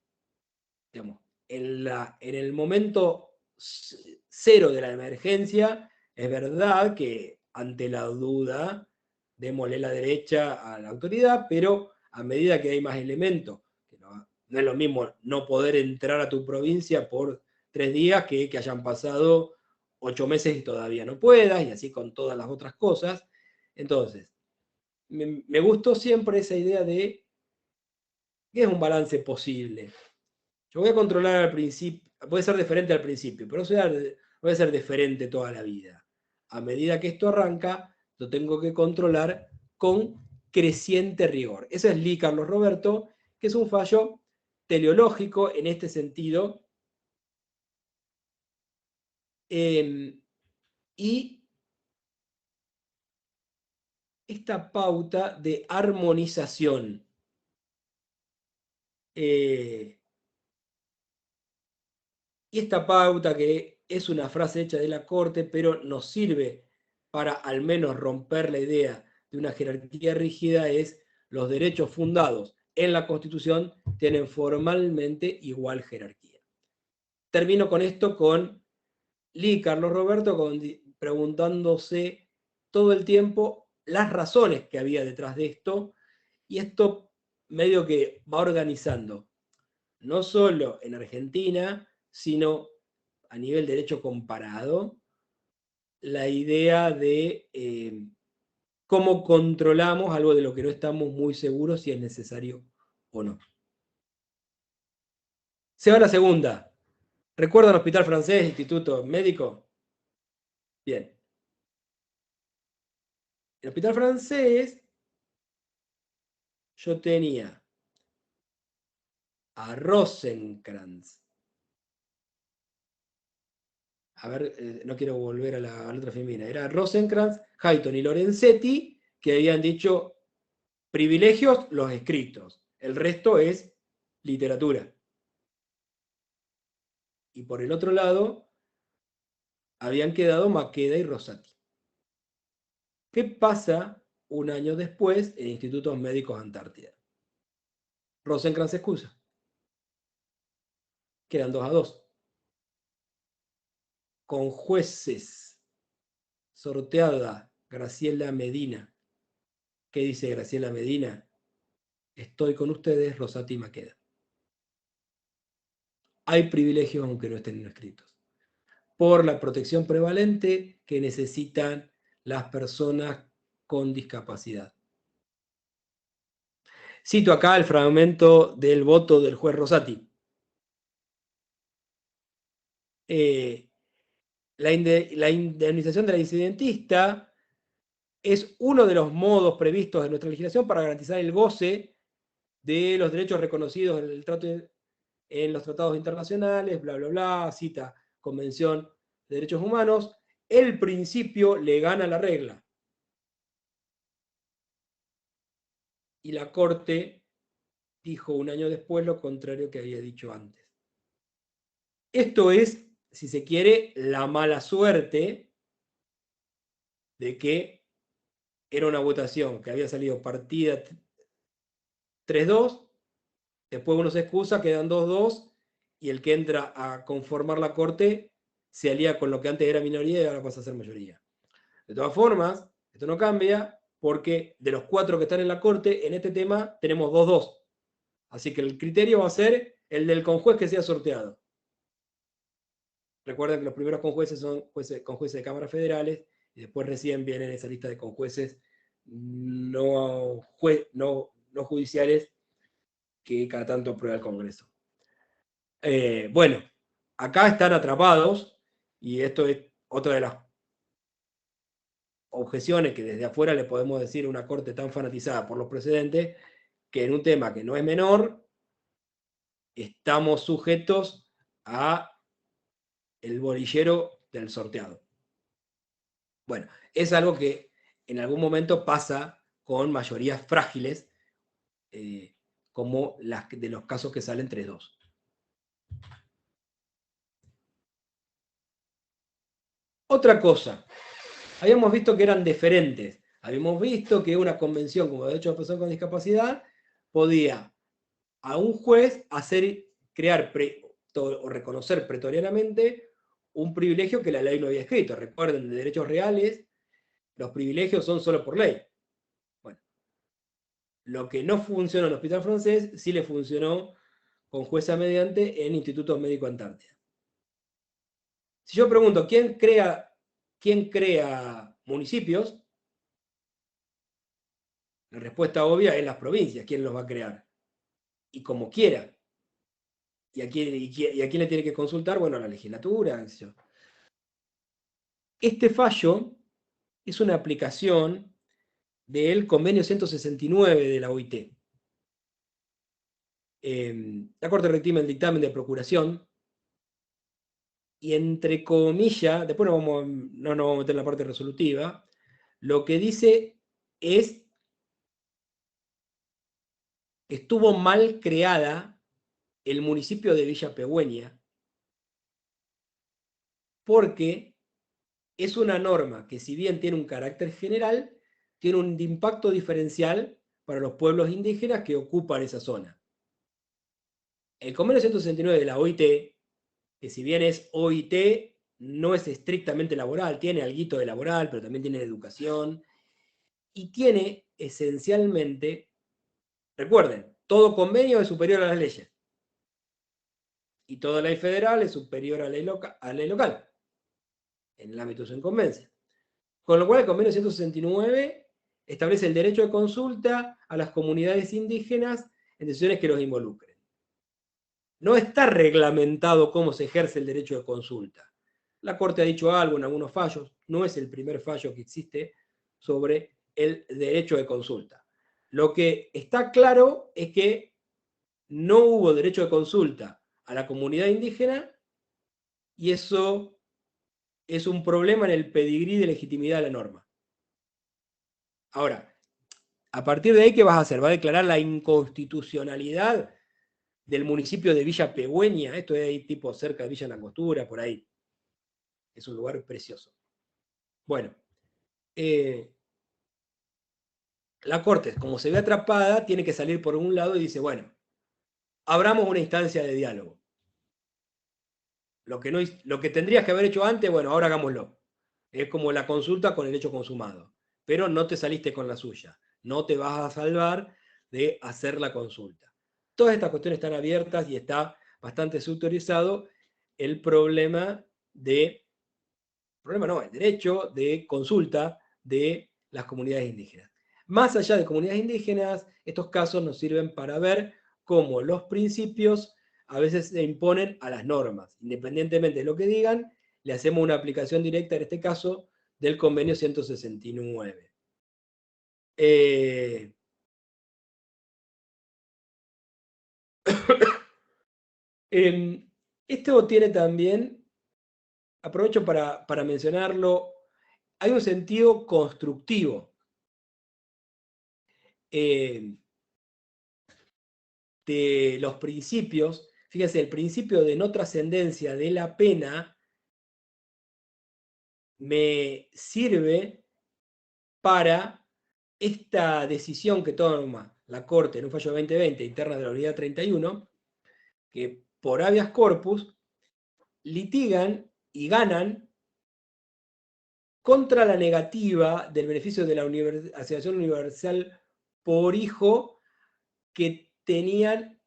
digamos, en el momento cero de la emergencia, es verdad que ante la duda démosle la derecha a la autoridad, pero a medida que hay más elementos, que no es lo mismo no poder entrar a tu provincia por 3 días que hayan pasado 8 meses y todavía no puedas, y así con todas las otras cosas. Entonces, me gustó siempre esa idea de que es un balance posible. Yo voy a controlar al principio, puede ser diferente al principio, pero voy a ser diferente toda la vida. A medida que esto arranca, lo tengo que controlar con creciente rigor. Ese es Lee Carlos Roberto, que es un fallo teleológico en este sentido. Y esta pauta de armonización. Y esta pauta, que es una frase hecha de la Corte, pero nos sirve para al menos romper la idea de una jerarquía rígida, es: los derechos fundados en la Constitución tienen formalmente igual jerarquía. Termino con esto con Lee Carlos Roberto preguntándose todo el tiempo las razones que había detrás de esto, y esto medio que va organizando, no solo en Argentina, sino a nivel derecho comparado, la idea de cómo controlamos algo de lo que no estamos muy seguros si es necesario o no. Se va a la segunda. ¿Recuerdan Hospital Francés, Instituto Médico? Bien. En el Hospital Francés yo tenía a Rosenkrantz. A ver, no quiero volver a la letra femenina. Era Rosenkrantz, Hayton y Lorenzetti, que habían dicho privilegios los escritos. El resto es literatura. Y por el otro lado, habían quedado Maqueda y Rosati. ¿Qué pasa un año después en Institutos Médicos Antártida? Rosenkrantz se excusa. Quedan 2-2. Con jueces. Sorteada Graciela Medina. ¿Qué dice Graciela Medina? Estoy con ustedes, Rosati y Maqueda. Hay privilegios aunque no estén escritos. Por la protección prevalente que necesitan las personas con discapacidad. Cito acá el fragmento del voto del juez Rosati. La indemnización de la incidentista es uno de los modos previstos en nuestra legislación para garantizar el goce de los derechos reconocidos en los tratados internacionales, bla, bla, bla, cita Convención de Derechos Humanos. El principio le gana la regla. Y la Corte dijo un año después lo contrario que había dicho antes. Esto es, si se quiere, la mala suerte de que era una votación que había salido partida 3-2, después uno se excusa, quedan 2-2, y el que entra a conformar la Corte se alía con lo que antes era minoría y ahora pasa a ser mayoría. De todas formas, esto no cambia porque de los 4 que están en la Corte, en este tema tenemos 2-2. Así que el criterio va a ser el del conjuez que sea sorteado. Recuerden que los primeros conjueces son conjueces de cámaras federales y después recién vienen esa lista de conjueces no judiciales que cada tanto aprueba el Congreso. Bueno, acá están atrapados y esto es otra de las objeciones que desde afuera le podemos decir a una corte tan fanatizada por los precedentes, que en un tema que no es menor, estamos sujetos a el bolillero del sorteado. Bueno, es algo que en algún momento pasa con mayorías frágiles, como las de los casos que salen 3-2. Otra cosa, habíamos visto que eran deferentes. Habíamos visto que una convención como derechos de personas con discapacidad podía a un juez crear o reconocer pretorianamente un privilegio que la ley no había escrito. Recuerden, de derechos reales, los privilegios son solo por ley. Bueno, lo que no funcionó en el Hospital Francés sí le funcionó con jueza mediante en Institutos Médico Antártida. Si yo pregunto, ¿quién crea municipios? La respuesta obvia es las provincias. ¿Quién los va a crear? Y como quiera. ¿Y a quién le tiene que consultar? Bueno, a la legislatura. Este fallo es una aplicación del convenio 169 de la OIT. La Corte rectima el dictamen de procuración y entre comillas, después no nos vamos a meter en la parte resolutiva, lo que dice es que estuvo mal creada el municipio de Villa Pegüeña porque es una norma que, si bien tiene un carácter general, tiene un impacto diferencial para los pueblos indígenas que ocupan esa zona. El convenio 169 de la OIT, que si bien es OIT, no es estrictamente laboral, tiene alguito de laboral, pero también tiene de educación, y tiene esencialmente, recuerden, todo convenio es superior a las leyes, y toda ley federal es superior a la ley local. en el ámbito de su incumbencia. Con lo cual el convenio 169 establece el derecho de consulta a las comunidades indígenas en decisiones que los involucren. No está reglamentado cómo se ejerce el derecho de consulta. La Corte ha dicho algo en algunos fallos, no es el primer fallo que existe sobre el derecho de consulta. Lo que está claro es que no hubo derecho de consulta a la comunidad indígena y eso es un problema en el pedigrí de legitimidad de la norma. Ahora, a partir de ahí, ¿qué vas a hacer? ¿Va a declarar la inconstitucionalidad del municipio de Villa Pegüeña? Esto es ahí tipo cerca de Villa Langostura, por ahí. Es un lugar precioso. Bueno, la Corte, como se ve atrapada, tiene que salir por un lado y dice, bueno, abramos una instancia de diálogo. Lo que tendrías que haber hecho antes, bueno, ahora hagámoslo. Es como la consulta con el hecho consumado. Pero no te saliste con la suya. No te vas a salvar de hacer la consulta. Todas estas cuestiones están abiertas y está bastante subteorizado el problema de... Problema no, el derecho de consulta de las comunidades indígenas. Más allá de comunidades indígenas, estos casos nos sirven para ver cómo los principios a veces se imponen a las normas. Independientemente de lo que digan, le hacemos una aplicación directa, en este caso, del convenio 169. Esto tiene también, aprovecho para mencionarlo, hay un sentido constructivo de los principios. Fíjense, el principio de no trascendencia de la pena me sirve para esta decisión que toma la Corte en un fallo de 2020 interna de la unidad 31, que por habeas corpus litigan y ganan contra la negativa del beneficio de la asignación universal por hijo que tenían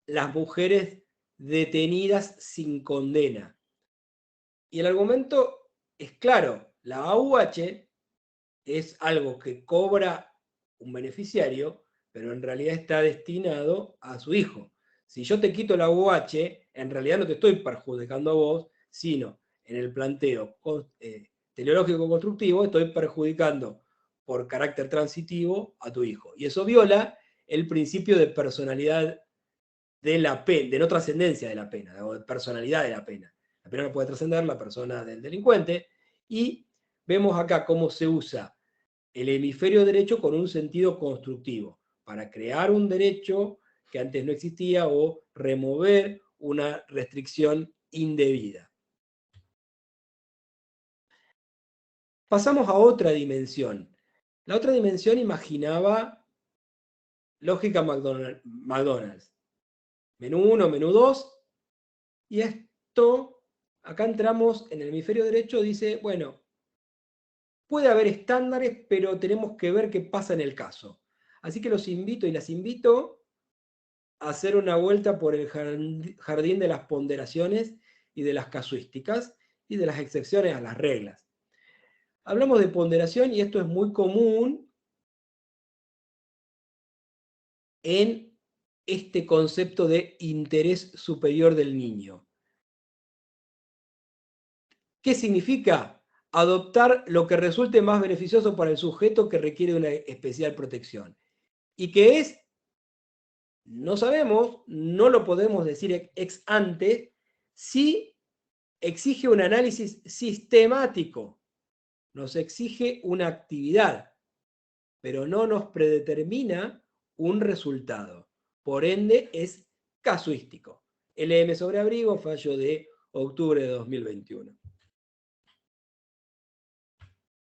las mujeres detenidas sin condena. Y el argumento es claro, la AUH es algo que cobra un beneficiario, pero en realidad está destinado a su hijo. Si yo te quito la AUH, en realidad no te estoy perjudicando a vos, sino en el planteo teleológico constructivo estoy perjudicando por carácter transitivo a tu hijo. Y eso viola el principio de personalidad de la pena, de no trascendencia de la pena, o de personalidad de la pena. La pena no puede trascender la persona del delincuente, y vemos acá cómo se usa el hemisferio derecho con un sentido constructivo, para crear un derecho que antes no existía o remover una restricción indebida. Pasamos a otra dimensión. La otra dimensión imaginaba lógica McDonald's. Menú 1, menú 2, y esto, acá entramos en el hemisferio derecho, dice, bueno, puede haber estándares, pero tenemos que ver qué pasa en el caso. Así que los invito y las invito a hacer una vuelta por el jardín de las ponderaciones y de las casuísticas y de las excepciones a las reglas. Hablamos de ponderación y esto es muy común en este concepto de interés superior del niño. ¿Qué significa? Adoptar lo que resulte más beneficioso para el sujeto que requiere una especial protección. ¿Y qué es? No sabemos, no lo podemos decir ex ante, si exige un análisis sistemático, nos exige una actividad, pero no nos predetermina un resultado. Por ende, es casuístico. LM sobre abrigo, fallo de octubre de 2021.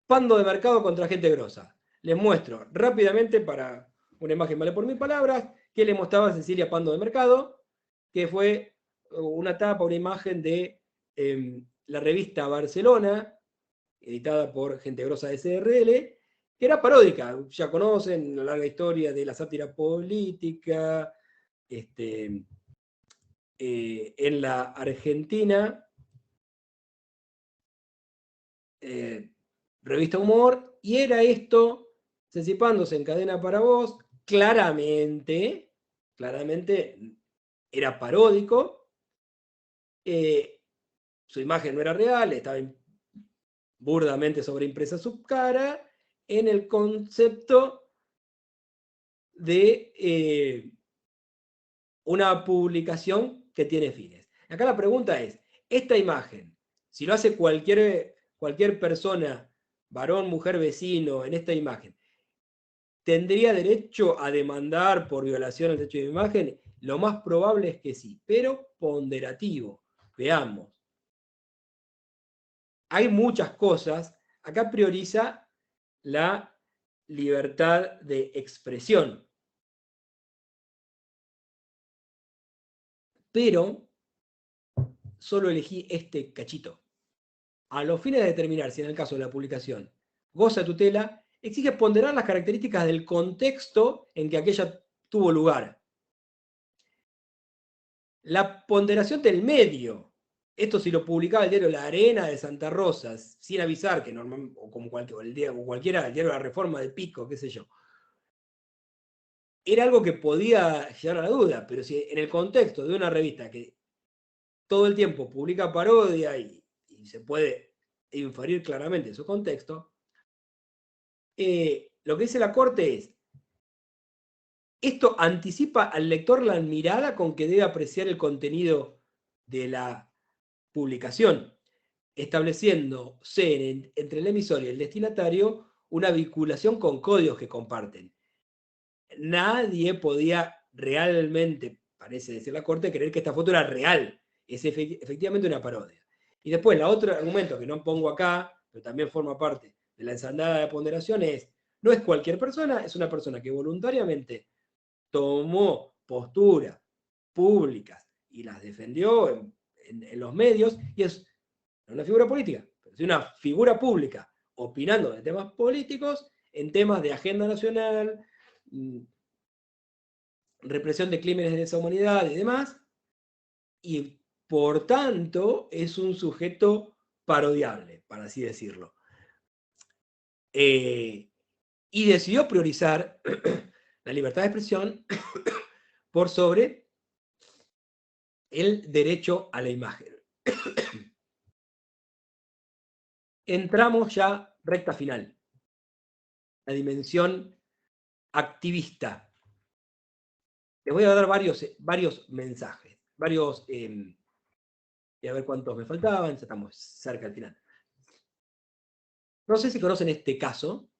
Pando de mercado contra gente grosa. Les muestro rápidamente, para una imagen vale por 1000 palabras, que le mostraba Cecilia Pando de Mercado, que fue una tapa, una imagen de la revista Barcelona, editada por Gente Grosa SRL, que era paródica. Ya conocen la larga historia de la sátira política en la Argentina revista Humor, y era esto, Cecipándose en cadena para vos, claramente era paródico, su imagen no era real, estaba burdamente sobreimpresa su cara, en el concepto de una publicación que tiene fines. Acá la pregunta es, esta imagen, si lo hace cualquier persona, varón, mujer, vecino, en esta imagen, ¿tendría derecho a demandar por violación del derecho de imagen? Lo más probable es que sí, pero ponderativo. Veamos. Hay muchas cosas. Acá prioriza la libertad de expresión. Pero solo elegí este cachito. A los fines de determinar si en el caso de la publicación goza tutela, exige ponderar las características del contexto en que aquella tuvo lugar. La ponderación del medio. Esto si lo publicaba el diario La Arena de Santa Rosa, sin avisar, que normalmente, o como cualquiera, el diario La Reforma de Pico, qué sé yo. Era algo que podía llegar a la duda, pero si en el contexto de una revista que todo el tiempo publica parodia y se puede inferir claramente su contexto, lo que dice la Corte es, esto anticipa al lector la mirada con que debe apreciar el contenido de la publicación, estableciéndose entre el emisor y el destinatario una vinculación con códigos que comparten. Nadie podía realmente, parece decir la Corte, creer que esta foto era real. Es efectivamente una parodia. Y después, el otro argumento que no pongo acá, pero también forma parte de la ensalada de ponderación, no es cualquier persona, es una persona que voluntariamente tomó posturas públicas y las defendió en los medios, y es una figura política, pero es una figura pública opinando de temas políticos en temas de agenda nacional, represión de crímenes de lesa humanidad y demás, y por tanto es un sujeto parodiable, para así decirlo. Y decidió priorizar la libertad de expresión por sobre el derecho a la imagen. Entramos ya recta final, la dimensión activista. Les voy a dar varios mensajes, y a ver cuántos me faltaban, ya estamos cerca al final. No sé si conocen este caso,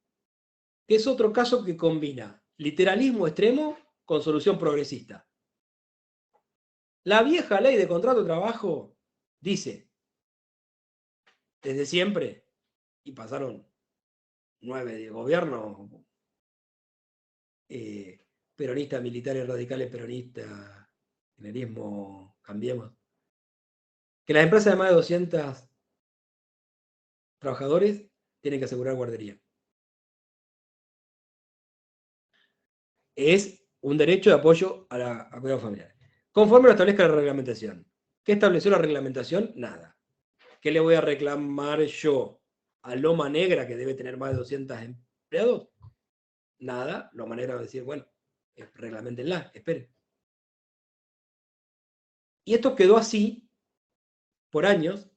que es otro caso que combina literalismo extremo con solución progresista. La vieja ley de contrato de trabajo dice, desde siempre, y pasaron 9 de gobierno, peronistas, militares, radicales, peronistas, kirchnerismo, cambiemos, que las empresas de más de 200 trabajadores tienen que asegurar guardería. Es un derecho de apoyo a cuidado familiar. Conforme lo establezca la reglamentación. ¿Qué estableció la reglamentación? Nada. ¿Qué le voy a reclamar yo a Loma Negra, que debe tener más de 200 empleados? Nada. Loma Negra va a decir, bueno, reglamentenla, esperen. Y esto quedó así por años.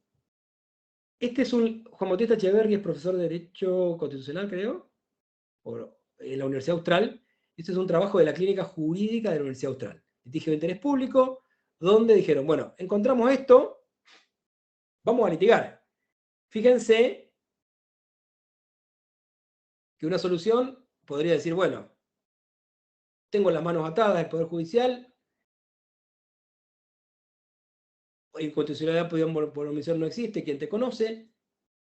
Este es Juan Bautista Echeverri, es profesor de Derecho Constitucional, creo, en la Universidad Austral. Este es un trabajo de la Clínica Jurídica de la Universidad Austral. Litigio de interés público, donde dijeron, bueno, encontramos esto, vamos a litigar. Fíjense que una solución podría decir, bueno, tengo las manos atadas del Poder Judicial, inconstitucionalidad por omisión no existe, quien te conoce,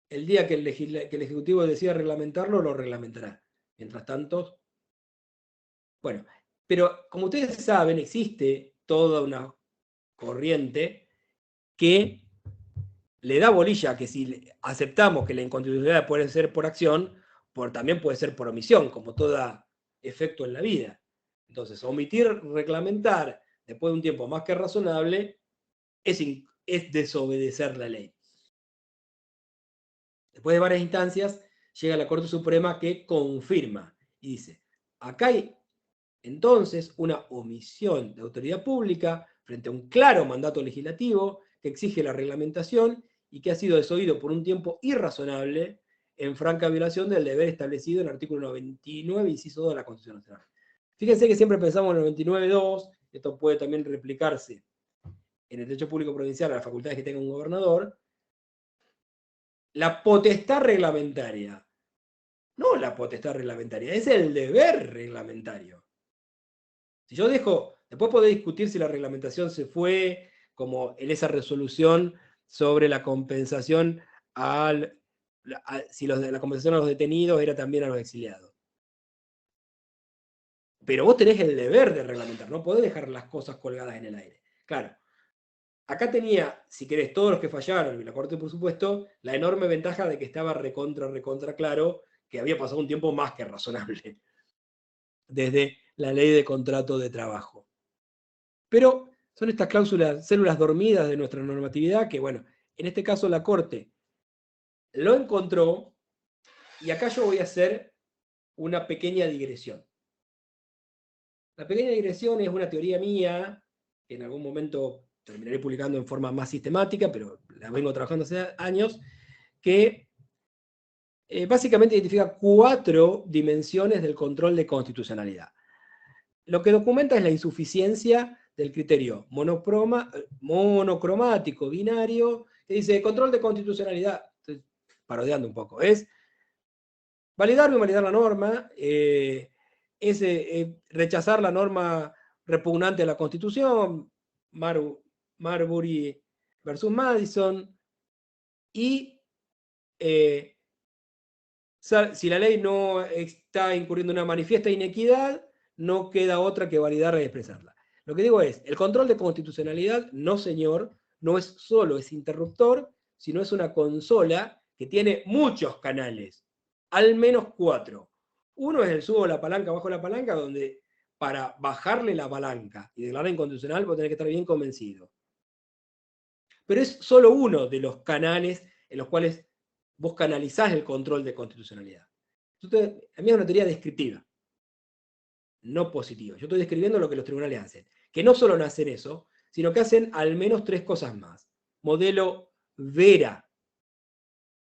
el día que el Ejecutivo decida reglamentarlo, lo reglamentará. Mientras tanto, bueno, pero como ustedes saben, existe toda una corriente que le da bolilla a que si aceptamos que la inconstitucionalidad puede ser por acción, también puede ser por omisión, como todo efecto en la vida. Entonces, omitir reglamentar después de un tiempo más que razonable es desobedecer la ley. Después de varias instancias, llega la Corte Suprema que confirma y dice, acá hay entonces una omisión de autoridad pública frente a un claro mandato legislativo que exige la reglamentación y que ha sido desoído por un tiempo irrazonable en franca violación del deber establecido en el artículo 99, inciso 2 de la Constitución Nacional. Fíjense que siempre pensamos en el 99.2, esto puede también replicarse en el derecho público provincial a las facultades que tenga un gobernador. La potestad reglamentaria, no la potestad reglamentaria, es el deber reglamentario. Si yo dejo, después podés discutir si la reglamentación se fue, como en esa resolución sobre la compensación si la compensación a los detenidos era también a los exiliados. Pero vos tenés el deber de reglamentar, no podés dejar las cosas colgadas en el aire. Claro, acá tenía, si querés, todos los que fallaron, y la Corte por supuesto, la enorme ventaja de que estaba recontra claro que había pasado un tiempo más que razonable desde la ley de contrato de trabajo. Pero son estas cláusulas, células dormidas de nuestra normatividad que, bueno, en este caso la Corte lo encontró, y acá yo voy a hacer una pequeña digresión. La pequeña digresión es una teoría mía, que en algún momento terminaré publicando en forma más sistemática, pero la vengo trabajando hace años, que básicamente identifica 4 dimensiones del control de constitucionalidad. Lo que documenta es la insuficiencia del criterio monocromático, binario, que dice control de constitucionalidad, estoy parodiando un poco, es validar o invalidar la norma, es rechazar la norma repugnante a la Constitución, Marbury versus Madison, y si la ley no está incurriendo en una manifiesta inequidad, no queda otra que validarla y expresarla. Lo que digo es, el control de constitucionalidad, no señor, no es solo ese interruptor, sino es una consola que tiene muchos canales, al menos 4. Uno es el subo la palanca, bajo la palanca, donde para bajarle la palanca y declarar inconstitucional vos tenés que estar bien convencido. Pero es solo uno de los canales en los cuales vos canalizás el control de constitucionalidad. Entonces, a mí es una teoría descriptiva, no positiva. Yo estoy describiendo lo que los tribunales hacen. Que no solo no hacen eso, sino que hacen al menos 3 cosas más. Modelo VERA.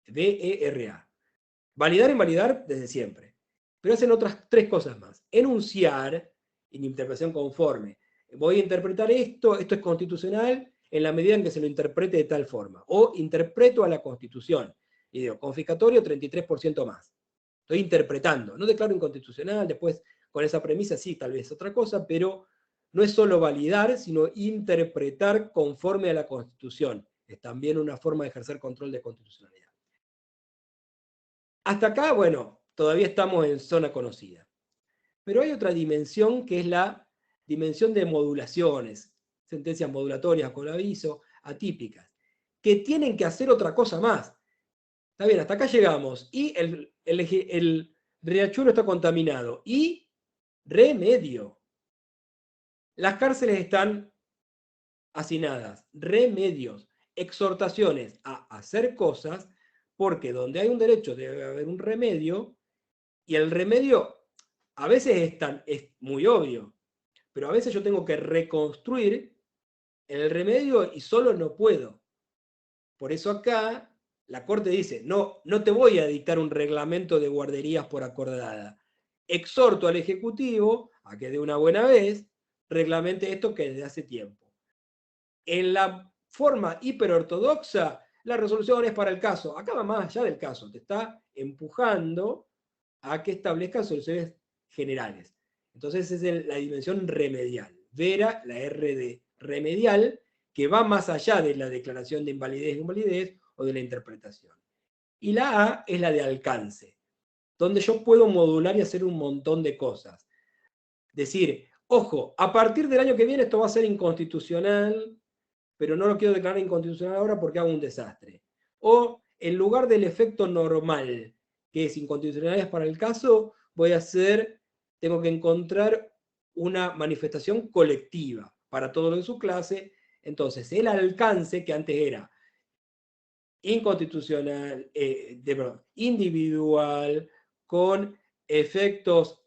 V-E-R-A. Validar e invalidar desde siempre. Pero hacen otras 3 cosas más. Enunciar, en interpretación conforme. Voy a interpretar esto es constitucional en la medida en que se lo interprete de tal forma. O interpreto a la Constitución. Y digo, confiscatorio 33% más. Estoy interpretando. No declaro inconstitucional, después con esa premisa sí, tal vez otra cosa, pero no es solo validar, sino interpretar conforme a la Constitución. Es también una forma de ejercer control de constitucionalidad. Hasta acá, bueno, todavía estamos en zona conocida. Pero hay otra dimensión que es la dimensión de modulaciones, sentencias modulatorias con aviso, atípicas, que tienen que hacer otra cosa más. Está bien, hasta acá llegamos. Y el riachuelo está contaminado. Y remedio. Las cárceles están hacinadas. Remedios. Exhortaciones a hacer cosas, porque donde hay un derecho debe haber un remedio. Y el remedio a veces es muy obvio, pero a veces yo tengo que reconstruir el remedio y solo no puedo. Por eso acá la Corte dice, no te voy a dictar un reglamento de guarderías por acordada. Exhorto al Ejecutivo a que de una buena vez reglamente esto que desde hace tiempo. En la forma hiperortodoxa, la resolución es para el caso. Acá va más allá del caso, te está empujando a que establezcan soluciones generales. Entonces es la dimensión remedial. Vera, la R de remedial, que va más allá de la declaración de invalidez e invalidez o de la interpretación. Y la A es la de alcance, donde yo puedo modular y hacer un montón de cosas. Decir, ojo, a partir del año que viene esto va a ser inconstitucional, pero no lo quiero declarar inconstitucional ahora porque hago un desastre. O en lugar del efecto normal, que es inconstitucionalidad para el caso, tengo que encontrar una manifestación colectiva para todo lo de su clase. Entonces, el alcance, que antes era inconstitucional, individual, con efectos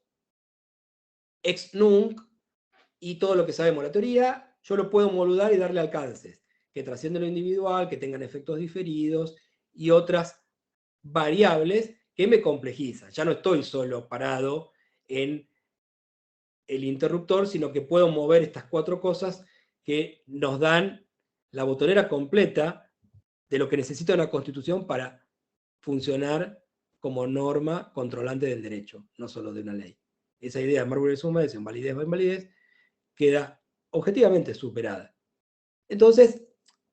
ex nunc y todo lo que sabemos. La teoría yo lo puedo modular y darle alcances que trascienden lo individual, que tengan efectos diferidos y otras variables que me complejizan. Ya no estoy solo parado en el interruptor, sino que puedo mover estas cuatro cosas que nos dan la botonera completa de lo que necesita una constitución para funcionar como norma controlante del derecho, no solo de una ley. Esa idea de Marbury suma, de invalidez o invalidez, queda objetivamente superada. Entonces,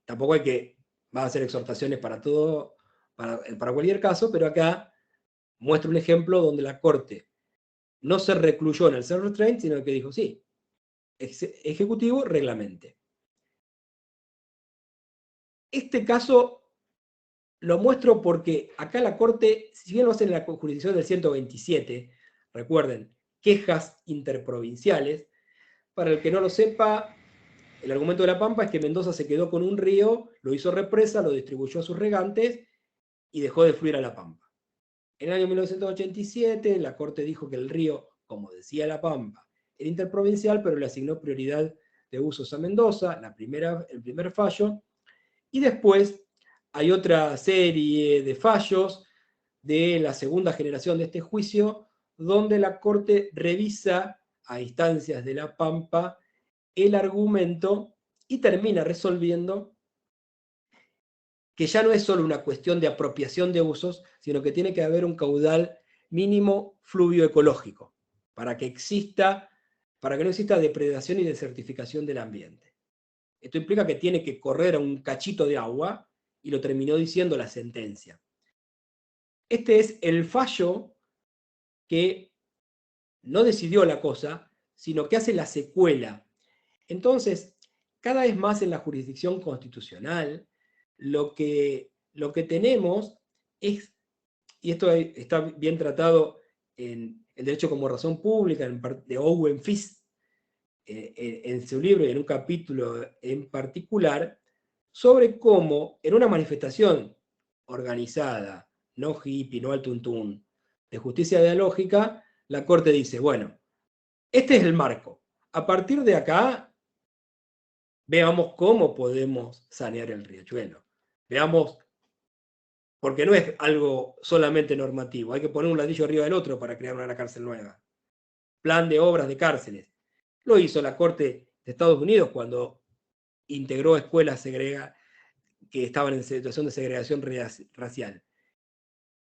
tampoco hay que, va a hacer exhortaciones para todo, para cualquier caso, pero acá muestro un ejemplo donde la Corte no se recluyó en el self-restraint, sino que dijo, sí, ejecutivo, reglamente. Este caso lo muestro porque acá la Corte, si bien lo hace en la jurisdicción del 127, recuerden, quejas interprovinciales, para el que no lo sepa, el argumento de La Pampa es que Mendoza se quedó con un río, lo hizo represa, lo distribuyó a sus regantes y dejó de fluir a La Pampa. En el año 1987, la Corte dijo que el río, como decía La Pampa, era interprovincial, pero le asignó prioridad de usos a Mendoza, el primer fallo, y después hay otra serie de fallos de la segunda generación de este juicio, donde la Corte revisa a instancias de La Pampa el argumento y termina resolviendo que ya no es solo una cuestión de apropiación de usos, sino que tiene que haber un caudal mínimo fluvio ecológico para que no exista depredación y desertificación del ambiente. Esto implica que tiene que correr a un cachito de agua, y lo terminó diciendo la sentencia. Este es el fallo que no decidió la cosa, sino que hace la secuela. Entonces, cada vez más en la jurisdicción constitucional, lo que tenemos es, y esto está bien tratado en El derecho como razón pública, de Owen Fist, en su libro y en un capítulo en particular, sobre cómo en una manifestación organizada, no hippie, no al tuntún, de justicia dialógica, la Corte dice, bueno, este es el marco. A partir de acá, veamos cómo podemos sanear el riachuelo. Veamos, porque no es algo solamente normativo, hay que poner un ladrillo arriba del otro para crear una cárcel nueva. Plan de obras de cárceles. Lo hizo la Corte de Estados Unidos cuando integró escuelas que estaban en situación de segregación racial.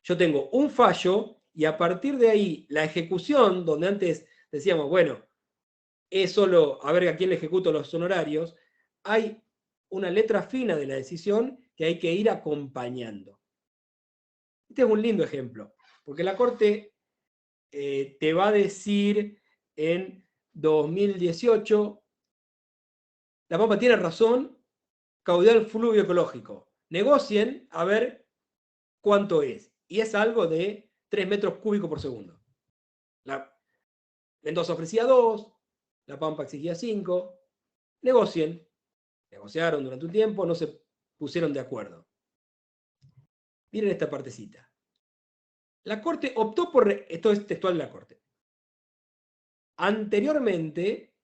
Yo tengo un fallo y a partir de ahí la ejecución, donde antes decíamos, bueno, es solo a ver a quién le ejecuto los honorarios, hay una letra fina de la decisión que hay que ir acompañando. Este es un lindo ejemplo, porque la Corte te va a decir en 2018, La Pampa tiene razón, caudal fluvio ecológico. Negocien a ver cuánto es. Y es algo de 3 metros cúbicos por segundo. Mendoza ofrecía 2, La Pampa exigía 5. Negocien. Negociaron durante un tiempo, no se pusieron de acuerdo. Miren esta partecita. La Corte optó por, esto es textual de la Corte. Anteriormente,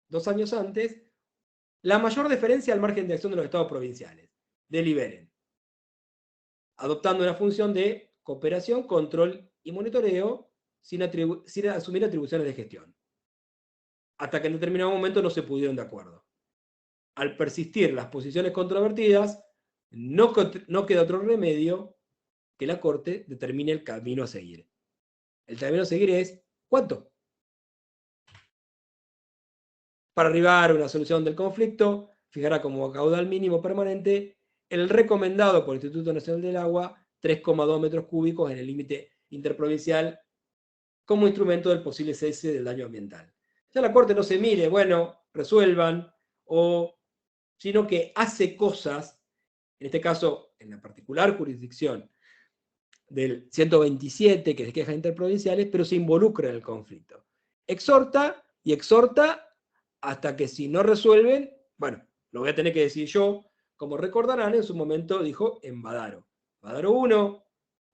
2 años antes, la mayor deferencia al margen de acción de los estados provinciales. Deliberen. Adoptando una función de cooperación, control y monitoreo sin asumir atribuciones de gestión. Hasta que en determinado momento no se pusieron de acuerdo. Al persistir las posiciones controvertidas, no queda otro remedio que la Corte determine el camino a seguir. El camino a seguir es, ¿cuánto? Para arribar a una solución del conflicto, fijará como caudal mínimo permanente el recomendado por el Instituto Nacional del Agua, 3,2 metros cúbicos en el límite interprovincial, como instrumento del posible cese del daño ambiental. Ya la Corte no se mire, bueno, resuelvan, sino que hace cosas, en este caso, en la particular jurisdicción del 127, que es quejas interprovinciales, pero se involucra en el conflicto. Exhorta y exhorta hasta que si no resuelven, bueno, lo voy a tener que decir yo, como recordarán, en su momento dijo en Badaro. Badaro 1,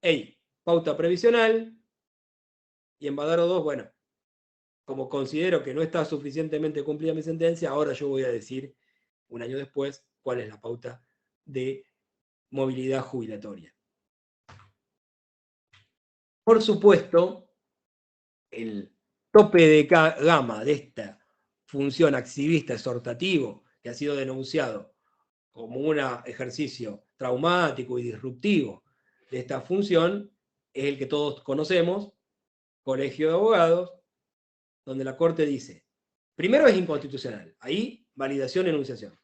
hey, pauta previsional, y en Badaro 2, bueno, como considero que no está suficientemente cumplida mi sentencia, ahora yo voy a decir, un año después, cuál es la pauta de movilidad jubilatoria. Por supuesto, el tope de gama de esta función activista exhortativo que ha sido denunciado como un ejercicio traumático y disruptivo de esta función es el que todos conocemos, Colegio de Abogados, donde la Corte dice, primero es inconstitucional, ahí validación, enunciación.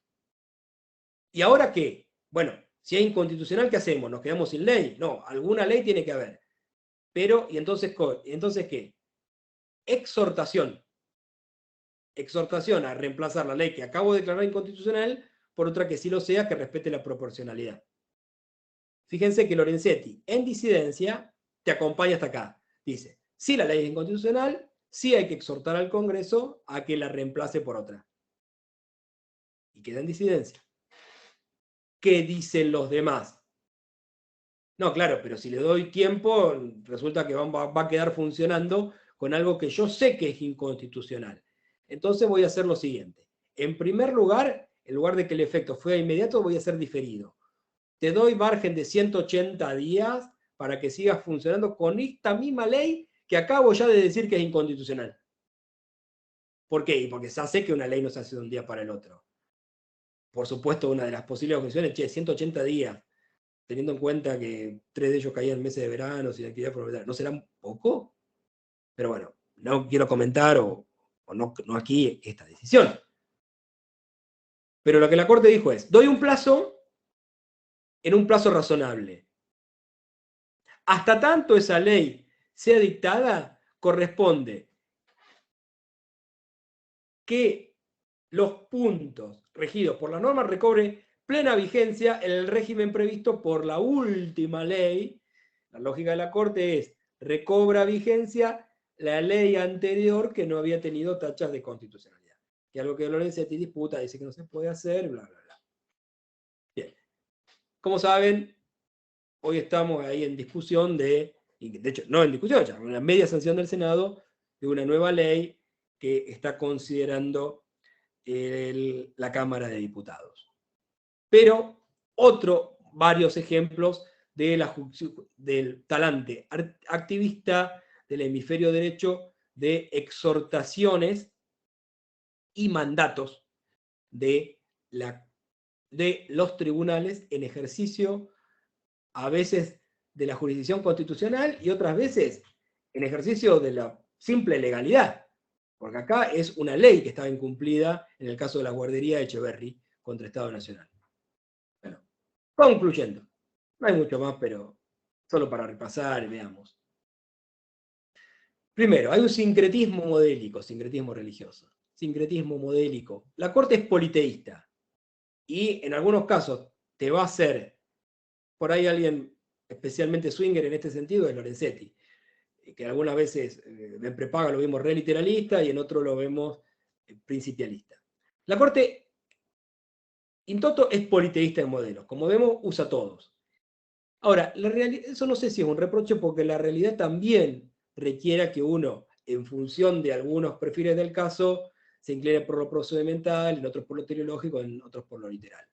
¿Y ahora qué? Bueno, si es inconstitucional, ¿qué hacemos? ¿Nos quedamos sin ley? No, alguna ley tiene que haber. Pero, ¿y entonces qué? Exhortación. Exhortación a reemplazar la ley que acabo de declarar inconstitucional por otra que sí lo sea, que respete la proporcionalidad. Fíjense que Lorenzetti, en disidencia, te acompaña hasta acá. Dice, si la ley es inconstitucional, sí hay que exhortar al Congreso a que la reemplace por otra. Y queda en disidencia. ¿Qué dicen los demás? No, claro, pero si le doy tiempo, resulta que va a quedar funcionando con algo que yo sé que es inconstitucional. Entonces voy a hacer lo siguiente. En primer lugar, en lugar de que el efecto fuera inmediato, voy a hacer diferido. Te doy margen de 180 días para que sigas funcionando con esta misma ley que acabo ya de decir que es inconstitucional. ¿Por qué? Porque ya sé que una ley no se hace de un día para el otro. Por supuesto, una de las posibles objeciones, 180 días, teniendo en cuenta que 3 de ellos caían en meses de verano, sin actividad profesional, ¿no será poco? Pero bueno, no quiero comentar o no aquí esta decisión. Pero lo que la Corte dijo es, doy un plazo en un plazo razonable. Hasta tanto esa ley sea dictada, corresponde que los puntos regidos por la norma recobre plena vigencia en el régimen previsto por la última ley. La lógica de la Corte es, recobra vigencia la ley anterior que no había tenido tachas de constitucionalidad. Que es algo que Lorenzetti disputa, dice que no se puede hacer, bla, bla, bla. Bien. Como saben, hoy estamos ahí en discusión de hecho, no en discusión, ya una media sanción del Senado de una nueva ley que está considerando la Cámara de Diputados. Pero varios ejemplos del talante activista del hemisferio derecho de exhortaciones y mandatos de los tribunales en ejercicio a veces de la jurisdicción constitucional y otras veces en ejercicio de la simple legalidad. Porque acá es una ley que estaba incumplida en el caso de la guardería de Echeverry contra Estado Nacional. Bueno, concluyendo. No hay mucho más, pero solo para repasar, veamos. Primero, hay un sincretismo modélico, sincretismo religioso. Sincretismo modélico. La Corte es politeísta. Y en algunos casos te va a hacer, por ahí alguien especialmente swinger en este sentido, es Lorenzetti, que algunas veces en prepaga lo vemos reliteralista y en otro lo vemos principialista. La Corte, in toto, es politeísta en modelos. Como vemos, usa todos. Ahora, eso no sé si es un reproche porque la realidad también requiere que uno, en función de algunos perfiles del caso, se incline por lo procedimental, en otros por lo teleológico, en otros por lo literal.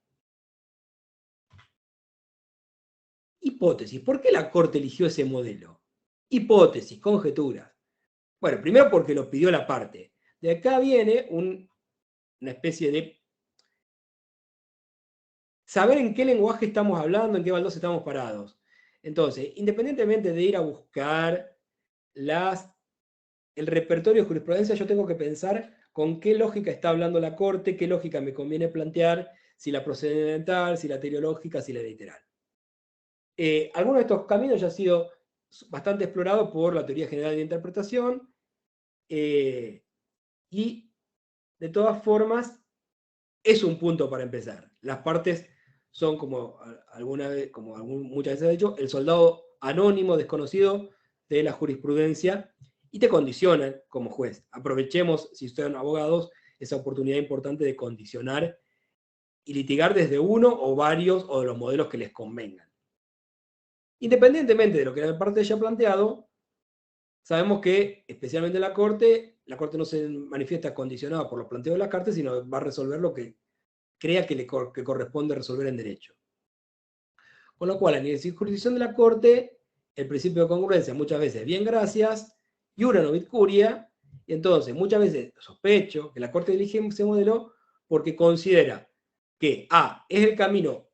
Hipótesis. ¿Por qué la Corte eligió ese modelo? Hipótesis, conjeturas. Bueno, primero porque lo pidió la parte. De acá viene una especie de saber en qué lenguaje estamos hablando, en qué baldosa estamos parados. Entonces, independientemente de ir a buscar el repertorio de jurisprudencia, yo tengo que pensar con qué lógica está hablando la Corte, qué lógica me conviene plantear, si la procedimental, si la teleológica, si la literal. Algunos de estos caminos ya han sido bastante explorados por la teoría general de interpretación, y de todas formas es un punto para empezar. Las partes son, como muchas veces he dicho, el soldado anónimo, desconocido de la jurisprudencia, y te condicionan como juez. Aprovechemos, si ustedes son abogados, esa oportunidad importante de condicionar y litigar desde uno o varios o de los modelos que les convengan. Independientemente de lo que la parte haya planteado, sabemos que, especialmente la Corte no se manifiesta condicionada por los planteos de la Corte, sino va a resolver lo que crea que corresponde resolver en derecho. Con lo cual, en la jurisdicción de la Corte, el principio de congruencia muchas veces bien gracias, iura novit curia, y entonces muchas veces sospecho que la Corte elige ese modelo porque considera que A es el camino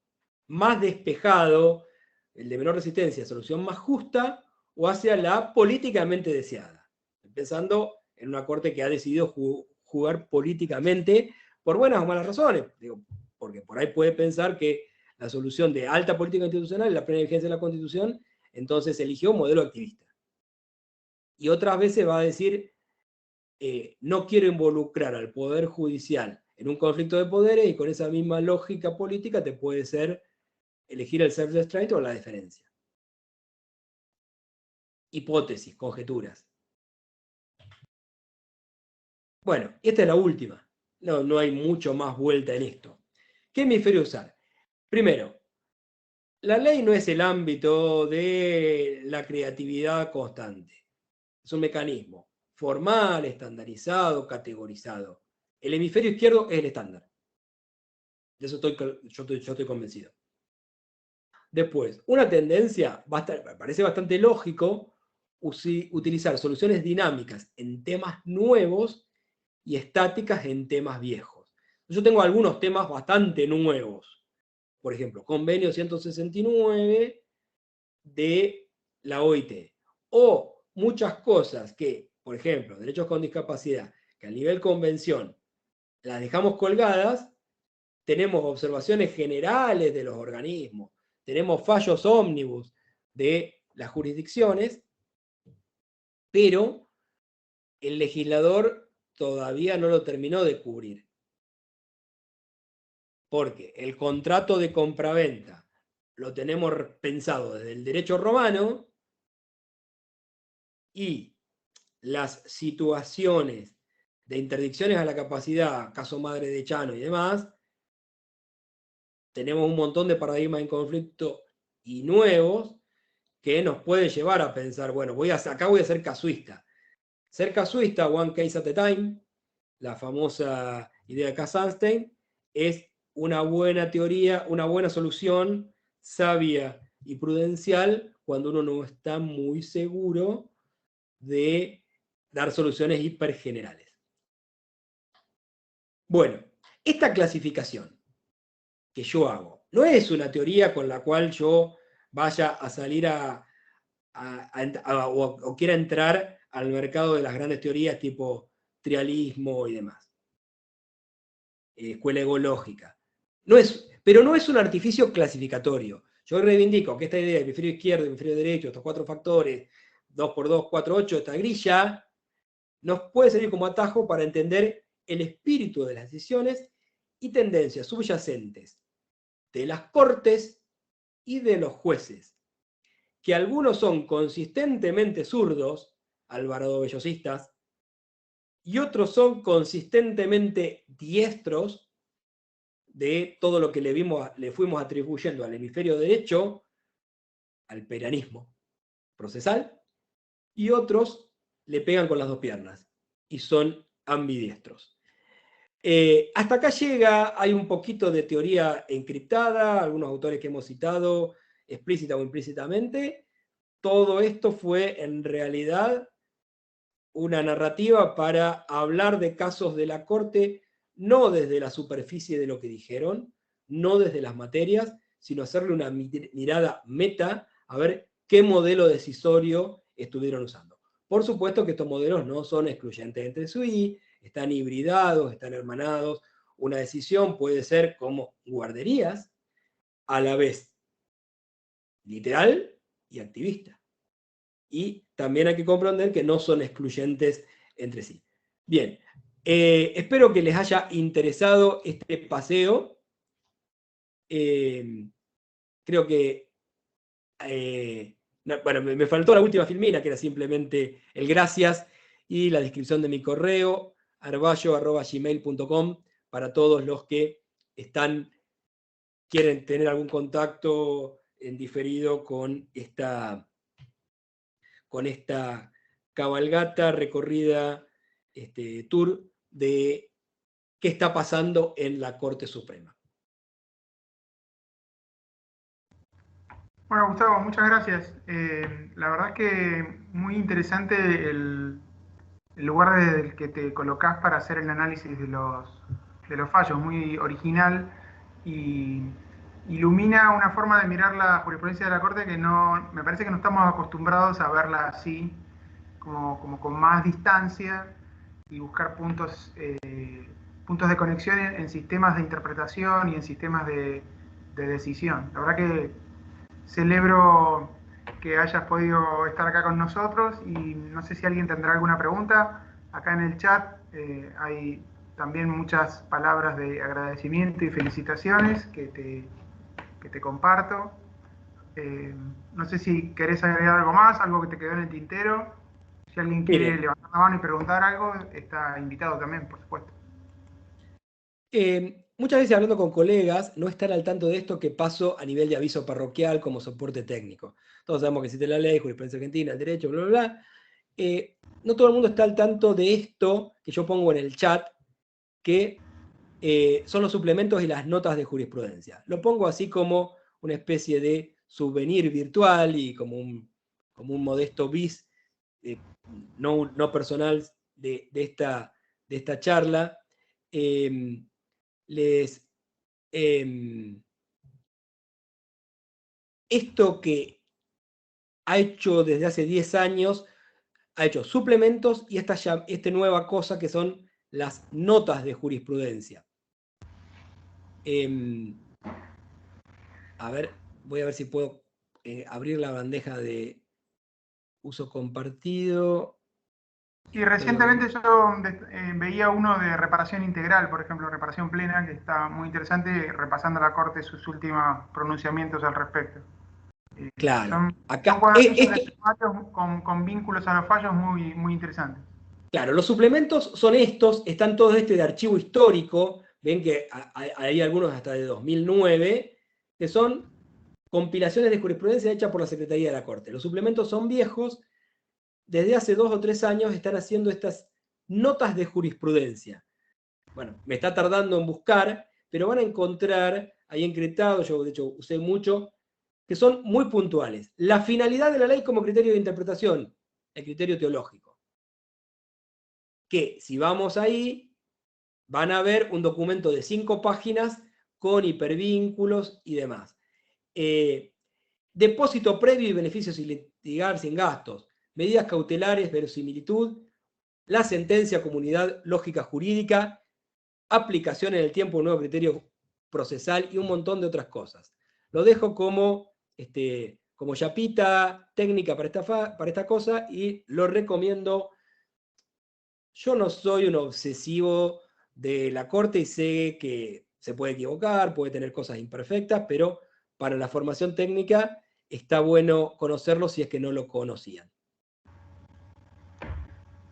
más despejado, el de menor resistencia, solución más justa, o hacia la políticamente deseada. Pensando en una Corte que ha decidido jugar políticamente por buenas o malas razones. Digo, porque por ahí puede pensar que la solución de alta política institucional es la plena vigencia de la Constitución, entonces eligió un modelo activista. Y otras veces va a decir, no quiero involucrar al Poder Judicial en un conflicto de poderes, y con esa misma lógica política te puede ser elegir el self-restraint o la deferencia. Hipótesis, conjeturas. Bueno, esta es la última. No hay mucho más vuelta en esto. ¿Qué hemisferio usar? Primero, la ley no es el ámbito de la creatividad constante. Es un mecanismo formal, estandarizado, categorizado. El hemisferio izquierdo es el estándar. De eso yo estoy convencido. Después, una tendencia, me parece bastante lógico utilizar soluciones dinámicas en temas nuevos y estáticas en temas viejos. Yo tengo algunos temas bastante nuevos. Por ejemplo, convenio 169 de la OIT. O muchas cosas que, por ejemplo, derechos con discapacidad, que a nivel convención las dejamos colgadas, tenemos observaciones generales de los organismos, tenemos fallos ómnibus de las jurisdicciones, pero el legislador todavía no lo terminó de cubrir. Porque el contrato de compraventa lo tenemos pensado desde el derecho romano, y las situaciones de interdicciones a la capacidad, caso Madre de Chano y demás, tenemos un montón de paradigmas en conflicto y nuevos que nos pueden llevar a pensar, bueno, acá voy a ser casuista. Ser casuista, one case at a time, la famosa idea de Cass-Sunstein, es una buena teoría, una buena solución sabia y prudencial cuando uno no está muy seguro de dar soluciones hipergenerales. Bueno, esta clasificación que yo hago no es una teoría con la cual yo vaya a salir o quiera entrar al mercado de las grandes teorías tipo trialismo y demás. Escuela egológica. Pero no es un artificio clasificatorio. Yo reivindico que esta idea de hemisferio izquierdo, hemisferio derecho, estos 4 factores, 2x2, 4x8, esta grilla, nos puede servir como atajo para entender el espíritu de las decisiones y tendencias subyacentes de las cortes y de los jueces, que algunos son consistentemente zurdos, alvarado-bellosistas, y otros son consistentemente diestros de todo lo que le fuimos atribuyendo al hemisferio derecho, al peronismo procesal, y otros le pegan con las 2 piernas y son ambidiestros. Hasta acá llega, hay un poquito de teoría encriptada, algunos autores que hemos citado explícita o implícitamente. Todo esto fue en realidad una narrativa para hablar de casos de la Corte, no desde la superficie de lo que dijeron, no desde las materias, sino hacerle una mirada meta a ver qué modelo decisorio estuvieron usando. Por supuesto que estos modelos no son excluyentes entre sí, están hibridados, están hermanados. Una decisión puede ser como guarderías, a la vez literal y activista. Y también hay que comprender que no son excluyentes entre sí. Bien, espero que les haya interesado este paseo. Creo que bueno, me faltó la última filmina, que era simplemente el gracias y la descripción de mi correo, arballo@gmail.com, para todos los que están quieren tener algún contacto en diferido con esta cabalgata, recorrida, tour de qué está pasando en la Corte Suprema.
Bueno, Gustavo, muchas gracias. La verdad es que muy interesante el lugar desde el que te colocás para hacer el análisis de los fallos, muy original y ilumina una forma de mirar la jurisprudencia de la Corte que no, me parece que no estamos acostumbrados a verla así, como con más distancia y buscar puntos de conexión en sistemas de interpretación y en sistemas de decisión. La verdad que celebro que hayas podido estar acá con nosotros y no sé si alguien tendrá alguna pregunta. Acá en el chat hay también muchas palabras de agradecimiento y felicitaciones que te comparto. No sé si querés agregar algo más, algo que te quedó en el tintero. Si alguien quiere levantar la mano y preguntar algo, está invitado también, por supuesto.
Muchas veces hablando con colegas, no están al tanto de esto que paso a nivel de aviso parroquial como soporte técnico. Todos sabemos que existe la ley, jurisprudencia argentina, el derecho, bla, bla, bla. No todo el mundo está al tanto de esto que yo pongo en el chat, que son los suplementos y las notas de jurisprudencia. Lo pongo así como una especie de souvenir virtual y como un modesto bis no personal de esta charla. Esto que ha hecho desde hace 10 años, ha hecho suplementos y esta nueva cosa que son las notas de jurisprudencia. A ver, voy a ver si puedo abrir la bandeja de uso compartido.
Y recientemente yo veía uno de reparación integral, por ejemplo, reparación plena, que está muy interesante, repasando la Corte sus últimos pronunciamientos al respecto.
Claro.
Son
Acá,
cuadernos sobre fallos con vínculos a los fallos muy, muy interesantes.
Claro, los suplementos son estos, están todos de archivo histórico, ven que hay algunos hasta de 2009, que son compilaciones de jurisprudencia hechas por la Secretaría de la Corte. Los suplementos son viejos, desde hace 2 o 3 años están haciendo estas notas de jurisprudencia. Bueno, me está tardando en buscar, pero van a encontrar ahí encretado, yo de hecho usé mucho, que son muy puntuales. La finalidad de la ley como criterio de interpretación, el criterio teológico. Que si vamos ahí, van a ver un documento de 5 páginas con hipervínculos y demás. Depósito previo y beneficios sin litigar sin gastos. Medidas cautelares, verosimilitud, la sentencia, comunidad lógica jurídica, aplicación en el tiempo de un nuevo criterio procesal y un montón de otras cosas. Lo dejo como chapita técnica para esta cosa y lo recomiendo. Yo no soy un obsesivo de la Corte y sé que se puede equivocar, puede tener cosas imperfectas, pero para la formación técnica está bueno conocerlo si es que no lo conocían.